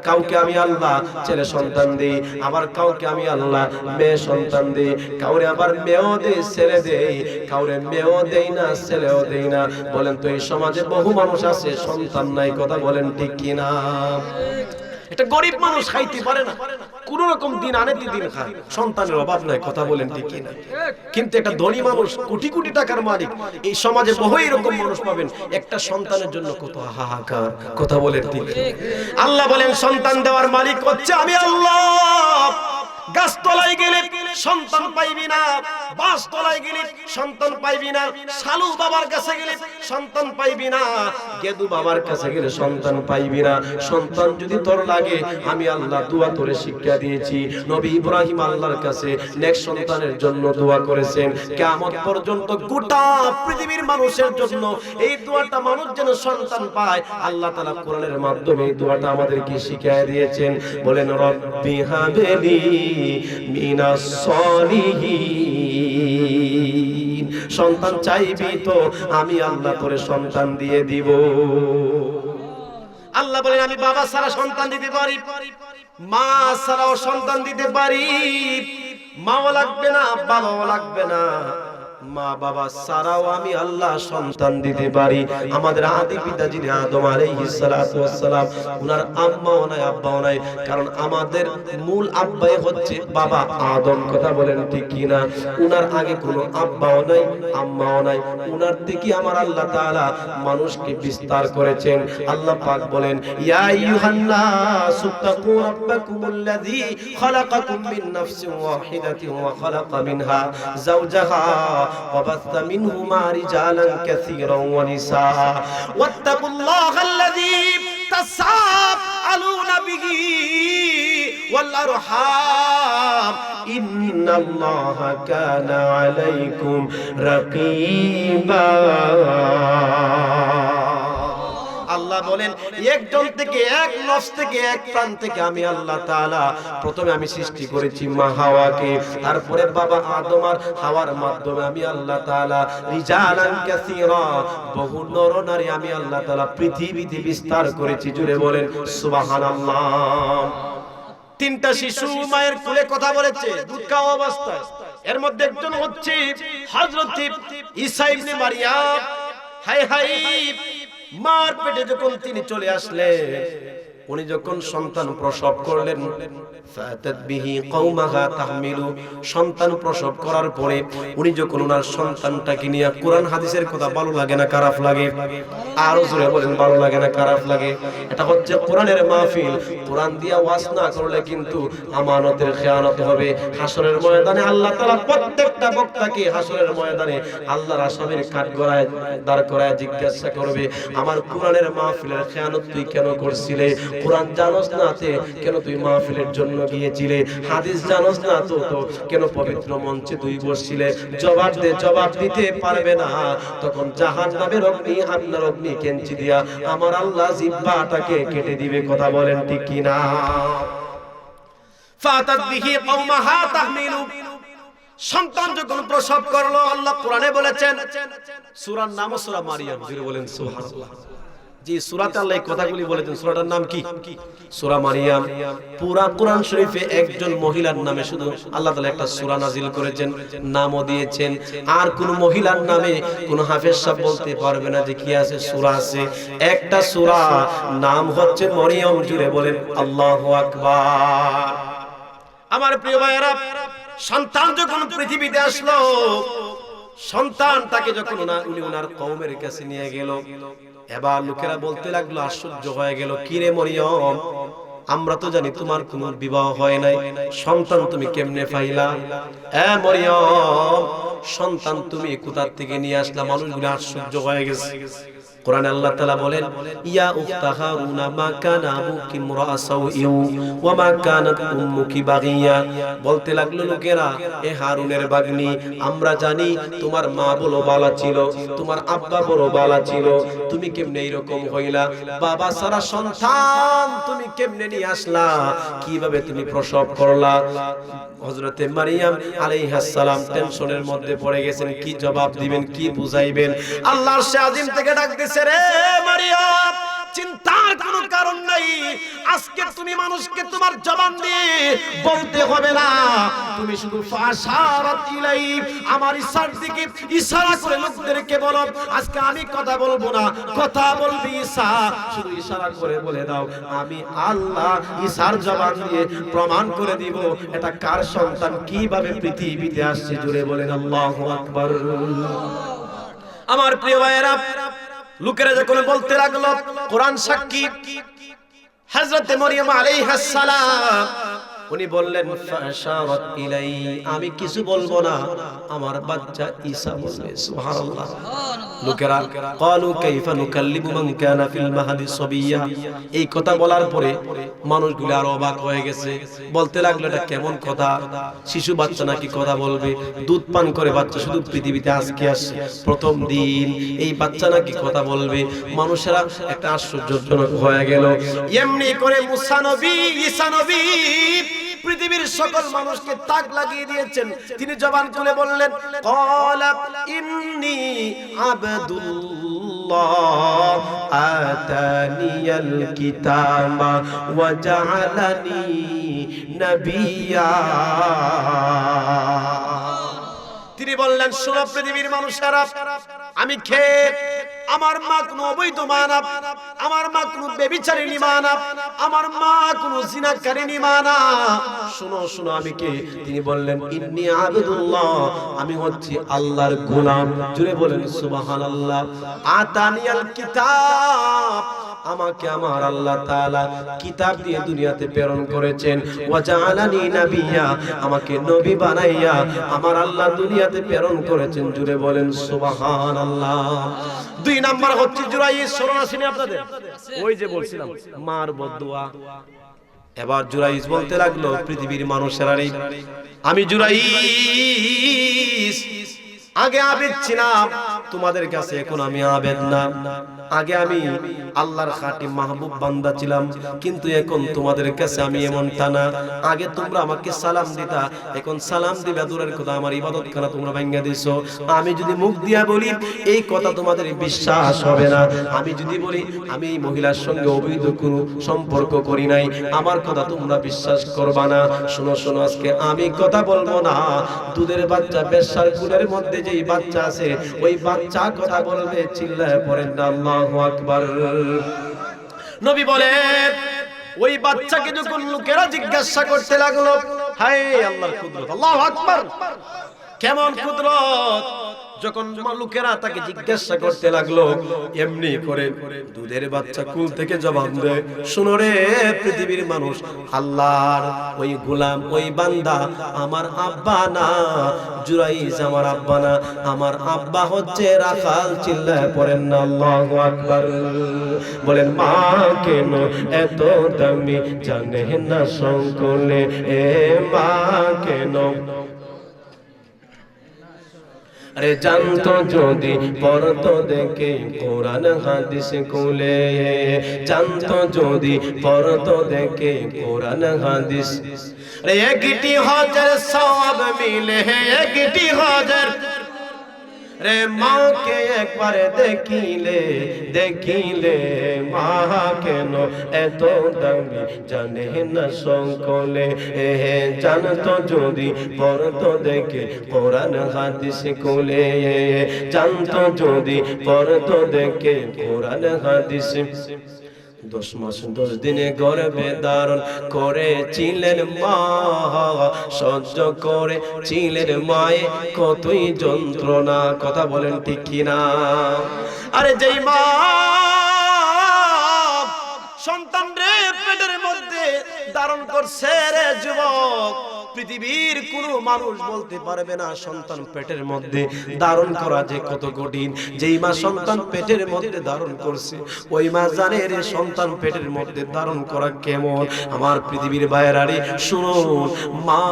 কাউকে আমি আল্লাহ ছেলে সন্তান দেই, আবার কাউকে আমি আল্লাহ মেয়ে সন্তান দেই। কাউরে আবার মেয়েও দেই, ছেলে দেই, কাউরে মেয়েও দেই না, ছেলেও দেই না। বলেন তো এই সমাজে বহু মানুষ আছে সন্তান নাই। কথা বলেন ঠিক কিনা? এটা গরিব মানুষ খাইতে পারে না, কোন রকম দিন আনে দিন খায়, সন্তানের অভাব নাই। কথা বলেন ঠিক কিনা? কিন্তু একটা ধনী মানুষ, কোটি কোটি টাকার মালিক, এই সমাজে বহু এরকম মানুষ পাবেন, একটা সন্তানের জন্য কত হাহাকার। কথা বলেন ঠিক? আল্লাহ বলেন, সন্তান দেওয়ার মালিক হচ্ছে আমি আল্লাহ। গাছতলায় গেলে সন্তান পাইবি না, বাসতলায় গেলে সন্তান পাইবি না, শালু বাবার কাছে গেলে সন্তান পাইবি না, গেদু বাবার কাছে গেলে সন্তান পাইবি না। সন্তান যদি তোর লাগে, আমি আল্লাহ দোয়া তোরে শিক্ষা দিয়েছি। নবী ইব্রাহিম আল্লাহর কাছে নেক সন্তানের জন্য দোয়া করেছেন। কিয়ামত পর্যন্ত গোটা পৃথিবীর মানুষের জন্য এই দোয়াটা মানুষ যেন সন্তান পায়, আল্লাহ তাআলা কোরআনের মাধ্যমে এই দোয়াটা আমাদেরকে শিখিয়ে দিয়েছেন। বলেন, রব্বি হাবলি মিনাস সলিহিন। সন্তান চাইবি তো আমি আল্লাহ তোরে সন্তান দিয়ে দিব। আল্লাহ বলেন, আমি বাবা ছাড়া সন্তান দিতে পারি, মা ছাড়াও সন্তান দিতে পারি। মাও লাগবে না, বাবাও লাগবে না, মা বাবা ছাড়াও আমি আল্লাহ সন্তান দিতে পারি। আমাদের আদি পিতা যিনি আদম আলাইহিস সালাতু ওয়াস সালাম, উনার আম্মাও নাই, আব্বাও নাই, কারণ আমাদের মূল আব্বাই হচ্ছে বাবা আদম। কথা বলেন ঠিক কিনা? উনার আগে কোনো আব্বাও নাই, আম্মাও নাই, উনার থেকে আমার আল্লাহ তাআলা মানুষকে বিস্তার করেছেন। আল্লাহ পাক বলেন, ইয়া আইয়ুহান নাস তাকু রাব্বাকুমুল্লাযী খালাকাকুম মিন নাফসিন ওয়াহিদাতিন ওয়া খালাকা মিনহা যাওজাহা وبث منهما رجالا كثيرا ونساء واتقوا الله الذي تساءلون به والأرحام إن الله كان عليكم رقيبا। আল্লাহ বলেন, একজন থেকে, এক নফস থেকে, এক প্রাণ থেকে আমি আল্লাহ তাআলা প্রথমে আমি সৃষ্টি করেছি মা হাওয়াকে, তারপরে বাবা আদম আর হাওয়ার মাধ্যমে আমি আল্লাহ তাআলা রিজালান কাসীরা, বহু নর নারী আমি আল্লাহ তাআলা পৃথিবীতে বিস্তার করেছি। জুড়ে বলেন সুবহানাল্লাহ। তিনটা শিশু মায়ের কোলে কথা বলেছে দুধ খাওয়া অবস্থায়। এর মধ্যে একজন হচ্ছে হযরত ঈসা ইবনে মারিয়াম। হাই হাই, মার পেটে যখন তিনি চলে আসলেন, উনি যখন সন্তান প্রসব করলেন, ফাতাত বিহি কওমাহা তাহমিলু, সন্তান প্রসব করার পরে উনি যখন ওনার সন্তানটাকে নিয়ে, কোরআন হাদিসের কথা ভালো লাগে না খারাপ লাগে? আরো জোরে বলেন, ভালো লাগে না খারাপ লাগে? এটা হচ্ছে কোরআনের মাহফিল। কোরআন দিয়া ওয়াজ না করলে কিন্তু আমানতের খেয়ানত হবে। হাসরের ময়দানে আল্লাহ তাআলা প্রত্যেকটা বক্তাকে হাসরের ময়দানে আল্লাহর আসামির কাঠগড়ায় দাঁড় করায় জিজ্ঞাসা করবে, আমার কোরআনের মাহফিলের খেয়ানত তুই কেন করছিলে? কোরআন জানোস না তে কেন তুই মাহফিলের জন্য গিয়েছিলে? হাদিস জানোস না তো কেন পবিত্র মঞ্চে তুই বসছিলে? জবাব দে, জবাব দিতে পারবে না, তখন জাহান্নামের অগ্নি আপনার অগ্নি অগ্নি কেঞ্চি দিয়া আমার আল্লাহ জিহ্বাটাকে কেটে দিবে। কথা বলেন ঠিক কিনা? ফাতাত বিহি কওমাহা তাহমিলু, সন্তান যখন প্রসব করলো, আল্লাহ কোরআনে বলেছেন, সূরার নাম সূরা মারিয়াম, জোরে বলেন সুবহানাল্লাহ। যে সূরাতে আল্লাহ এই কথাগুলি বলেছেন, সূরাটার নাম কি? সূরা মারিয়াম। পুরা কোরআন শরীফে একজন মহিলার নামে শুধু আল্লাহ তাআলা একটা সূরা নাজিল করেছেন, নামও দিয়েছেন। আর কোন মহিলার নামে কোন হাফেজ সাহেব বলতে পারবে না যে কি আছে, সূরা আছে। একটা সূরা, নাম হচ্ছে মরিয়ম। জুড়ে বলেন আল্লাহু আকবার। আমার প্রিয় ভাইয়েরা, সন্তান যখন পৃথিবীতে আসলো, সন্তানটাকে যখন উনি ওনার কওমের কাছে নিয়ে গেল, এবার লোকেরা বলতে লাগলো, আশ্চর্য হয়ে গেল, কি রে মরিয়ম, আমরা তো জানি তোমার কোনো বিবাহ হয় নাই, সন্তান তুমি কেমনে পাইলা? মরিয়ম, সন্তান তুমি কোথা থেকে নিয়ে আসলা? মানুষগুলো আশ্চর্য হয়ে গেছে। কোরআনে আল্লাহ তাআলা বলেন, ইয়া উখতা হারুনা মা কানা আবুকি ইমরাআ সাউইন ওয়া মা কানাত উম্মুকি বাগিয়া। বলতে লাগলো লোকেরা, এ হারুনের বাগ্নি, আমরা জানি তোমার মা বড় বালা ছিল, তোমার আব্বা বড় বালা ছিল, তুমি কেমনে এরকম হইলা? বাবা সারা সন্তান তুমি কেমনে নিয়ে আসলা? কিভাবে তুমি প্রসব করলা? হযরতে মারিয়াম আলাইহিস সালাম টেনশনের মধ্যে পড়ে গেছেন, কি জবাব দিবেন, কি বুঝাইবেন। আল্লাহর শাজিম থেকে ডাক দিছে, রে মারিয়াম, চিন্তার কোনো কারণ নাই। আজকে তুমি মানুষকে তোমার জবান দিয়ে বলতে হবে না, তুমি শুধু ফাশারাত ইলাই, আমার ইশারার দিকে ইশারা করে লোকদেরকে বলো, আজকে আমি কথা বলবো না, কথা বলবি ঈসা। শুধু ইশারা করে বলে দাও, আমি আল্লাহ ঈসার জবান দিয়ে প্রমাণ করে দিব এটা কার সন্তান, কিভাবে পৃথিবীতে আসছে। জুড়ে বলেন আল্লাহু আকবার। আমার প্রিয় ভাইয়েরা, লোকেরা যখন বলতে লাগলো, কোরআন সাক্ষী, হযরত মরিয়ম আলাইহিস সালাম উনি বললেন, ফাশারাত ইলাই, আমি কিছু বলবো না, আমার বাচ্চা ঈসা বলবে। সুবহানাল্লাহ। লোকেরা ক্বালু কাইফা নুকাল্লিমু মান কানা ফিল মাহদি সাবিয়্যা, এই কথা বলার পরে মানুষগুলো আরো অবাক হয়ে গেছে। বলতে লাগলো, এটা কেমন কথা? শিশু বাচ্চা নাকি কথা বলবে? দুধ পান করে বাচ্চা শুধু পৃথিবীতে আজকে আসছে, প্রথম দিন, এই বাচ্চা নাকি কথা বলবে? মানুষেরা একটা আশ্চর্যজনক হয়ে গেল। এমনি করে মুসা নবী, ঈসা নবী পৃথিবীর সকল মানুষকে তাক লাগিয়ে দিয়েছেন। তিনি জবান খুলে বললেন, ক্বালা ইন্নী আবদুল্লাহ আতানিয়াল কিতাবা ওয়া জাআলানি নাবিয়্যা। তিনি বললেন, শোনো পৃথিবীর মানুষেরা, আমি খেয়ে, আমার মা কোনো অবৈধ মা না, আমার মা কোনো ব্যভিচারিণী মা না, আমার মা কোনো জিনাকারিণী মা না। শোনো শোনো, আমি কে? তিনি বললেন, ইন্নী আবদুল্লাহ, আমি হচ্ছি আল্লাহর গোলাম। জুড়ে বলেন সুবহানাল্লাহ। আতানিয়াল কিতাব, আমাকে আমার আল্লাহ তাআলা কিতাব দিয়ে দুনিয়াতে প্রেরণ করেছেন। ওয়া জাআলানি নাবিয়্যা, আমাকে নবী বানাইয়া আমার আল্লাহ দুনিয়াতে প্রেরণ করেছেন। জুড়ে বলেন সুবহানাল্লাহ। দুই নাম্বার হচ্ছে জুরাইজ। স্মরণ আছে না আপনাদের? ওই যে বলছিলাম মার বদদুয়া। এবার জুরাইজ বলতে লাগলো, পৃথিবীর মানুষেরা, আমি জুরাইজ, আগে আবেদ ছিলাম তোমাদের কাছে, এখন আমি আবেদ না। আগে আমি আল্লাহর খাঁটি মাহবুব বান্দা ছিলাম, কিন্তু এখন তোমাদের কাছে আমি এমনটা না। আগে তোমরা আমাকে সালাম দিতা, এখন সালাম দিবা দূরের কথা, আমার ইবাদত খানা তোমরা ভাঙিয়ে দিছো। আমি যদি মুখ দিয়া বলি এই কথা তোমাদের বিশ্বাস হবে না। আমি যদি বলি আমি এই মহিলার সঙ্গে অবৈধ কোনো সম্পর্ক করি নাই, আমার কথা তোমরা বিশ্বাস করবা না। শোনো শোনো, আজকে আমি কথা বলবো না, দুধের বাচ্চা বেশ্যার কুলের মধ্যে যেই বাচ্চা আছে ওই বাচ্চা কথা বলবে। চিল্লায় পড়েন না আল্লাহু আকবার। নবী বলেন, ওই বাচ্চাকে যখন লোকেরা জিজ্ঞাসা করতে লাগলো, হায় আল্লাহর কুদরত, আল্লাহু আকবার, কেমন কুদরত, যখন লোকেরা তাকে জিজ্ঞাসা করতে লাগলো, এমনি করে দুধের বাচ্চা কুল থেকে জবাব দেয়, শুনো রে পৃথিবীর মানুষ, আল্লাহর ওই গোলাম, ওই বান্দা আমার আব্বা না, জুরাইজ আমার আব্বা না, আমার আব্বা হচ্ছে রাখাল। চিল্লায় পড়েন না আল্লাহু আকবার। বলেন, মা কেন এত দামি জানে না সকলে, এ মা কেন আরে জানতো যদি পড়তো দেখে কোরআন হাদিস কুলে, জানতো যদি পড়তো দেখে কোরআন হাদিস। আরে একটি হজের সওয়াব মিলে, একটি হজের রে মাকে একবার দেখিলে, দেখিলে মা কেন এত দামি জানে না সকলে। জানতো যদি পড়তো দেখে কোরআন হাদিস কুলে, জানতো যদি পড়তো দেখে কোরআন হাদিস। 10 মাস 10 দিনে গর্ভে ধারণ করেছিলেন মা, সহ্য করেছিলেন মায়ে কতই যন্ত্রণা। কথা বলেন ঠিক কিনা? আরে যেই মা সন্তান রে পেটের মধ্যে ধারণ করছে রে যুবক, পৃথিবীর কোনো মানুষ বলতে পারবে না সন্তান পেটের মধ্যে ধারণ করা যে কত কঠিন। যেই মা সন্তান পেটের মধ্যে ধারণ করছে ওই মা জানে রে সন্তান পেটের মধ্যে ধারণ করা কেমন। আমার পৃথিবীর ভাইয়েরারে শুনুন, মা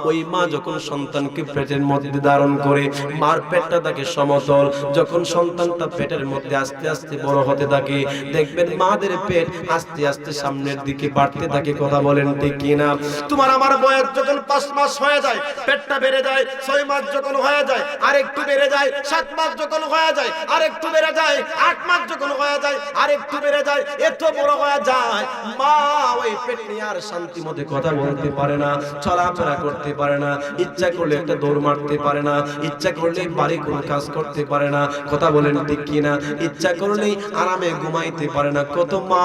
ওই মা যখন সন্তানকে পেটের মধ্যে ধারণ করে, মার পেটটা থাকে সমতল। যখন সন্তানটা পেটের মধ্যে আস্তে আস্তে বড় হতে থাকে, দেখবেন মাদের পেট আস্তে আস্তে সামনের দিকে বাড়তে থাকে। কথা বলেন ঠিক কিনা? তোমার আমার বয়স যখন 5 মাস হয়ে যায় পেটটা বেড়ে যায়, 6 মাস যখন হয়ে যায় আরেকটু বেড়ে যায়, 7 মাস যখন হয়ে যায় আরেকটু বেড়ে যায়, 8 মাস যখন হয়ে যায় আরেকটু বেড়ে যায়, এত বড় হয়ে যায় মা ওই পেট নিয়ে আর শান্তি মতে কথা বলতে পারে না, চলাফেরা করতে পারে না, ইচ্ছা করলে একটা দৌড় মারতে পারে না, ইচ্ছা করলে বাড়ি কোনো কাজ করতে পারে না। কথা বলেন ঠিক কিনা? ইচ্ছা করলেই আরামে ঘুমাইতে পারে না। কত মা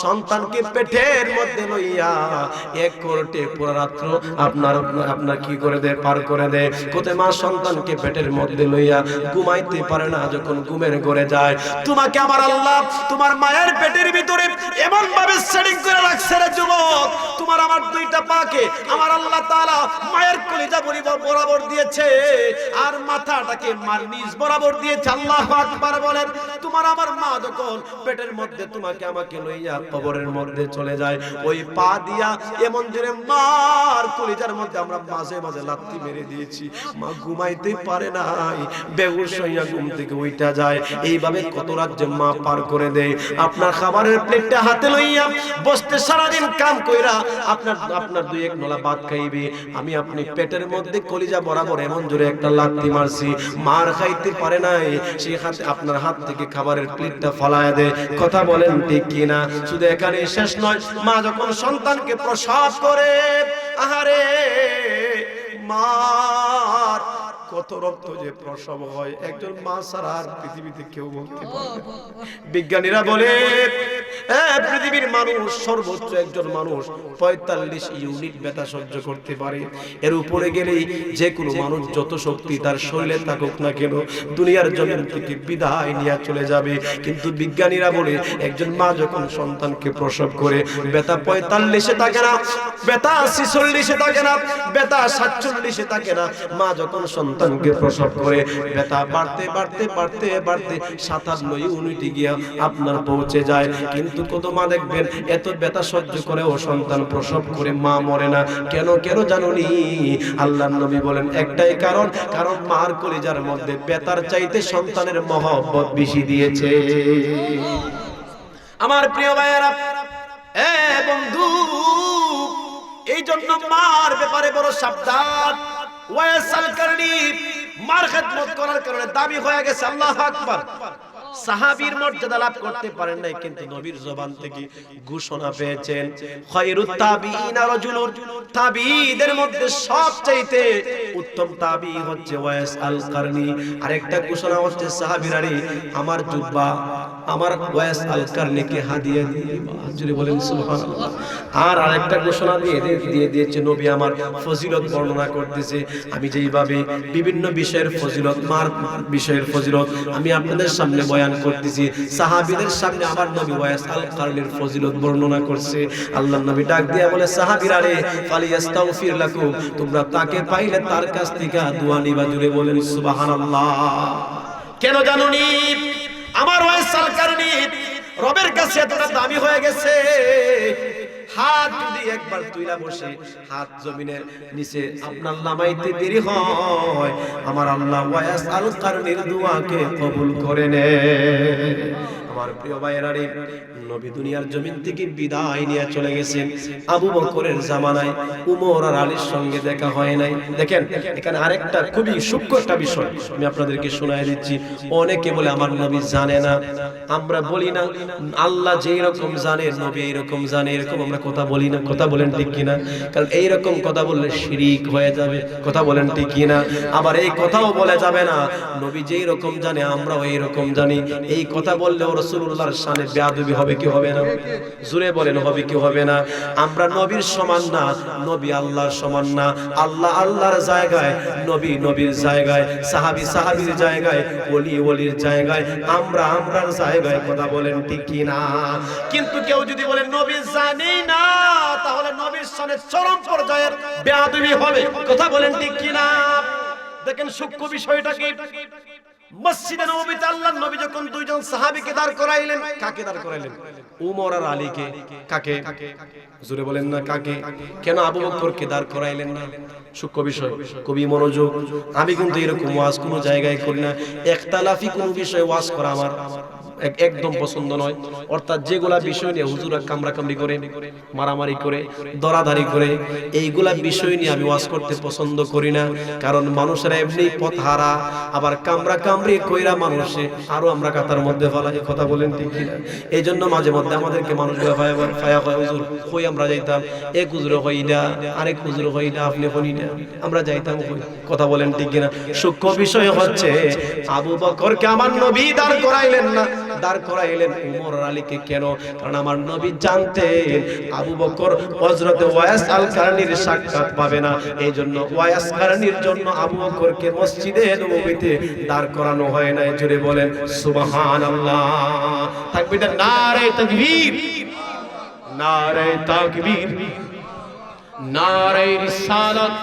সন্তানকে পেটের মধ্যে লইয়া এক করতে পুরো রাত্র আপনার কি করে দেয়, পার করে দেয়। কত মা সন্তানকে পেটের মধ্যে লইয়া ঘুমাইতে পারে না, যখন ঘুমের ঘরে যায়। তোমাকে আমার আল্লাহ তোমার মায়ের পেটের ভিতরে এমন ভাবে সেটিং করে রাখছে রে যুবক, তোমার আমার দুইটা পাকে আমার আল্লাহ তাআলা মায়ের কলিজা বরাবর দিয়েছে আর মাথাটাকে মার নিজ বরাবর দিয়েছে। আল্লাহু আকবার বলেন। তোমার আমার মা যখন পেটের মধ্যে তোমাকে আমাকে লইয়া কবরের মধ্যে চলে যায়, ওই পা দিয়া এমন জোরে মার কলিজার মধ্যে আমরা মাঝে মাঝে লাথি মেরে দিয়েছি, মা ঘুমাইতে পারে নাই, বেহুশ হইয়া ঘুম থেকে উঠা যায়। এইভাবে কত রাত যে মা পার করে দেয়। আপনার খাবারের প্লেটটা হাতে লইয়া বসতে সারাদিন কাম কইরা আপনার 2-1 নলা ভাত খাইবে, আমি আপনি পেটের মধ্যে কলিজা বরাবর এমন জোরে একটা লাথি মারছি, মার খাইতে পারে নাই, সেই হাতে আপনার হাত থেকে খাবারের প্লেটটা ফলায় দেয়। কথা বলেন ঠিক কিনা? শুধু এখানে শেষ নয়, মা যখন সন্তানকে প্রসব করে, আহারে মার কত রক্ত যে প্রসব হয়, একজন মা ছাড়া আর পৃথিবীতে কেউ বলতে পারবে না। বিজ্ঞানীরা বলে পৃথিবীর মানুষ সর্বোচ্চ একজন মানুষ 45 ইউনিট ব্যথা সহ্য করতে পারে। এর উপরে গেলেই যে কোনো মানুষ যত শক্তি তার শরীরে থাকুক না কেন দুনিয়ার জমিন থেকে বিদায় নিয়ে চলে যাবে। কিন্তু বিজ্ঞানীরা বলে একজন মা যখন সন্তানকে প্রসব করে ব্যথা 45-এ থাকে না, ব্যথা 46-এ থাকে না, ব্যথা 47-এ থাকে না। মা যখন সন্তানকে প্রসব করে ব্যথা বাড়তে বাড়তে বাড়তে বাড়তে 57 ইউনিটে গিয়া আপনার পৌঁছে যায়। কিন্তু কত মা দেখবেন এত ব্যথা সহ্য করে ও সন্তান প্রসব করে মা মরে না। কেন কেন জানুনি? আল্লাহর নবী বলেন একটাই কারণ, কারণ মার কলিজার মধ্যে ব্যথার চাইতে সন্তানের মহব্বত বেশি দিয়েছে। আমার প্রিয় ভাইয়েরা, বন্ধু, এই জন্য মার ব্যাপারে বড় সাবধান। ওয়াইস আল কারনি মার খেদমত করার কারণে দাবি হয়ে গেছে। আল্লাহু আকবার। সাহাবীর মর্যাদা লাভ করতে পারেন নাই, কিন্তু নবীর জবান থেকে ঘোষণা পেয়েছেন খায়রুত তাবিঈন রাজুলুন, তাবিঈদের মধ্যে সবচেয়ে উত্তম তাবিঈ হচ্ছে ওয়াইস আল কারনি। আরেকটা ঘোষণা হচ্ছে সাহাবীরা রে আমার জুব্বা আমার ওয়াইস আল কারনিকে হাদিয়া দিবা, যদি বলেন সুবহানাল্লাহ। আর আরেকটা ঘোষণা দিয়ে দিয়েছে নবী আমার ফজিলত বর্ণনা করতেছে। আমি যেইভাবে বিভিন্ন বিষয়ের ফজিলত, মার বিষয়ের ফজিলত আমি আপনাদের সামনে বয়ান করতেছি, সাহাবীদের সামনে আমার নবী ওয়াইস আল কারনির ফজিলত বর্ণনা করছে। আল্লাহর নবী ডাক দিয়ে বলে সাহাবীরা রে ফালিয়াস্তাগফির লাকুম, তোমরা তাকে পাইলে তার কাছ থেকে দোয়া নিবা, জুড়ে বলেন সুবহানাল্লাহ। কেন জানুনি? আমার ওয়াইস আল কারনি রবের কাছে এতটা দামি হয়ে গেছে, হাত যদি একবার তুইলা বসে হাত জমিনের নিচে আপনার নামাইতে দেরি হয়, আমার আল্লাহ ওয়ায়াসআল কারনির দুআকে কবুল করে নেয়। আমার প্রিয় ভাইয়েরা রে, নবী দুনিয়ার জমিন থেকে বিদায় নিয়ে চলে গেছেন। আবু বকরের জামানায় উমর আর আলীর সঙ্গে দেখা হয় নাই। দেখেন এখানে আরেকটা খুবই সূক্ষ্ম একটা বিষয় আমি আপনাদেরকে শোনায় দিচ্ছি। অনেকে বলে আমার নবী জানে না, আমরা বলি না আল্লাহ যেই রকম জানে নবী এইরকম জানে, এরকম আমরা কথা বলি না। কথা বলেন ঠিক কিনা? কারণ এইরকম কথা বললে শিরিক হয়ে যাবে। কথা বলেন ঠিক কিনা? আবার এই কথাও বলা যাবে না নবী যেই রকম জানে আমরাও এইরকম জানি। এই কথা বললেও রাসূলুল্লাহর শানে বেয়াদবি হবে কি হবে না? জোরে বলেন হবে কি হবে না? আমরা নবীর সমান না, নবী আল্লাহর সমান না। আল্লাহ আল্লাহর জায়গায়, নবী নবীর জায়গায়, সাহাবী সাহাবীর জায়গায়, ওলি ওলির জায়গায়, আমরা আমরার জায়গায়। কথা বলেন ঠিক কি না? কিন্তু কেউ যদি বলে নবী জানি না, তাহলে নবীর শানে চরম পর্যায়ের বেয়াদবি হবে। কথা বলেন ঠিক কি না? দেখেন সূক্ষ্ম বিষয়টা কি। মসজিদে নববীতে আল্লাহর নবী যখন দুইজন সাহাবীকে দাঁড় করাইলেন, কাকে দাঁড় করাইলেন? উমর আর আলীকে। কাকে? জোরে বলেন না কাকে? কেন আবু বকরকে দাঁড় করাইলেন না? সূক্ষ্ম বিষয়, কবি মনোযোগ। আমি কিন্তু এরকম ওয়াজ কোনো জায়গায় করি না। একতলাফি কোনো বিষয়ে ওয়াজ করা আমার একদম পছন্দ নয়। অর্থাৎ যেগুলা বিষয় নিয়ে হুজুরা কামড়াকামড়ি করে, মারামারি করে, দরাধারি করে, এইগুলা বিষয় নিয়ে আমি ওয়াজ করতে পছন্দ করি না। কারণ মানুষেরা এমনি পথহারা, আবার কামড়াকামড়ি কইরা মানুষে আরো আমরা কাতার মধ্যে ফেলাই। কথা বলেন ঠিক কিনা? এই জন্য মাঝে মধ্যে আমাদেরকে মানুষগুলো ফায়া হয়, হুজুর কই আমরা যাইতাম, এক হুজুরে হই না, আরেক হুজুরে হই না, আপনি হই না, আমরা যাইতাম কই। কথা বলেন ঠিক কিনা? সূক্ষ্ম বিষয় হচ্ছে আবু বকরকে আমার নবী দাঁড় করাইলেন না, দাঁড় করাইলেন উমর আর আলীকে। কেন? কারণ আমার নবী জানতেন আবু বকর হযরতে ওয়াইস আল কারনির সাক্ষাৎ পাবে না। এইজন্য ওয়াইস কারনির জন্য আবু বকরকে মসজিদে নববীতে দাঁড় করানো হয় না। জোরে বলেন সুবহানাল্লাহ। তাকবীর, নারে তাকবীর, নারে তাকবীর, নারে রিসালাত।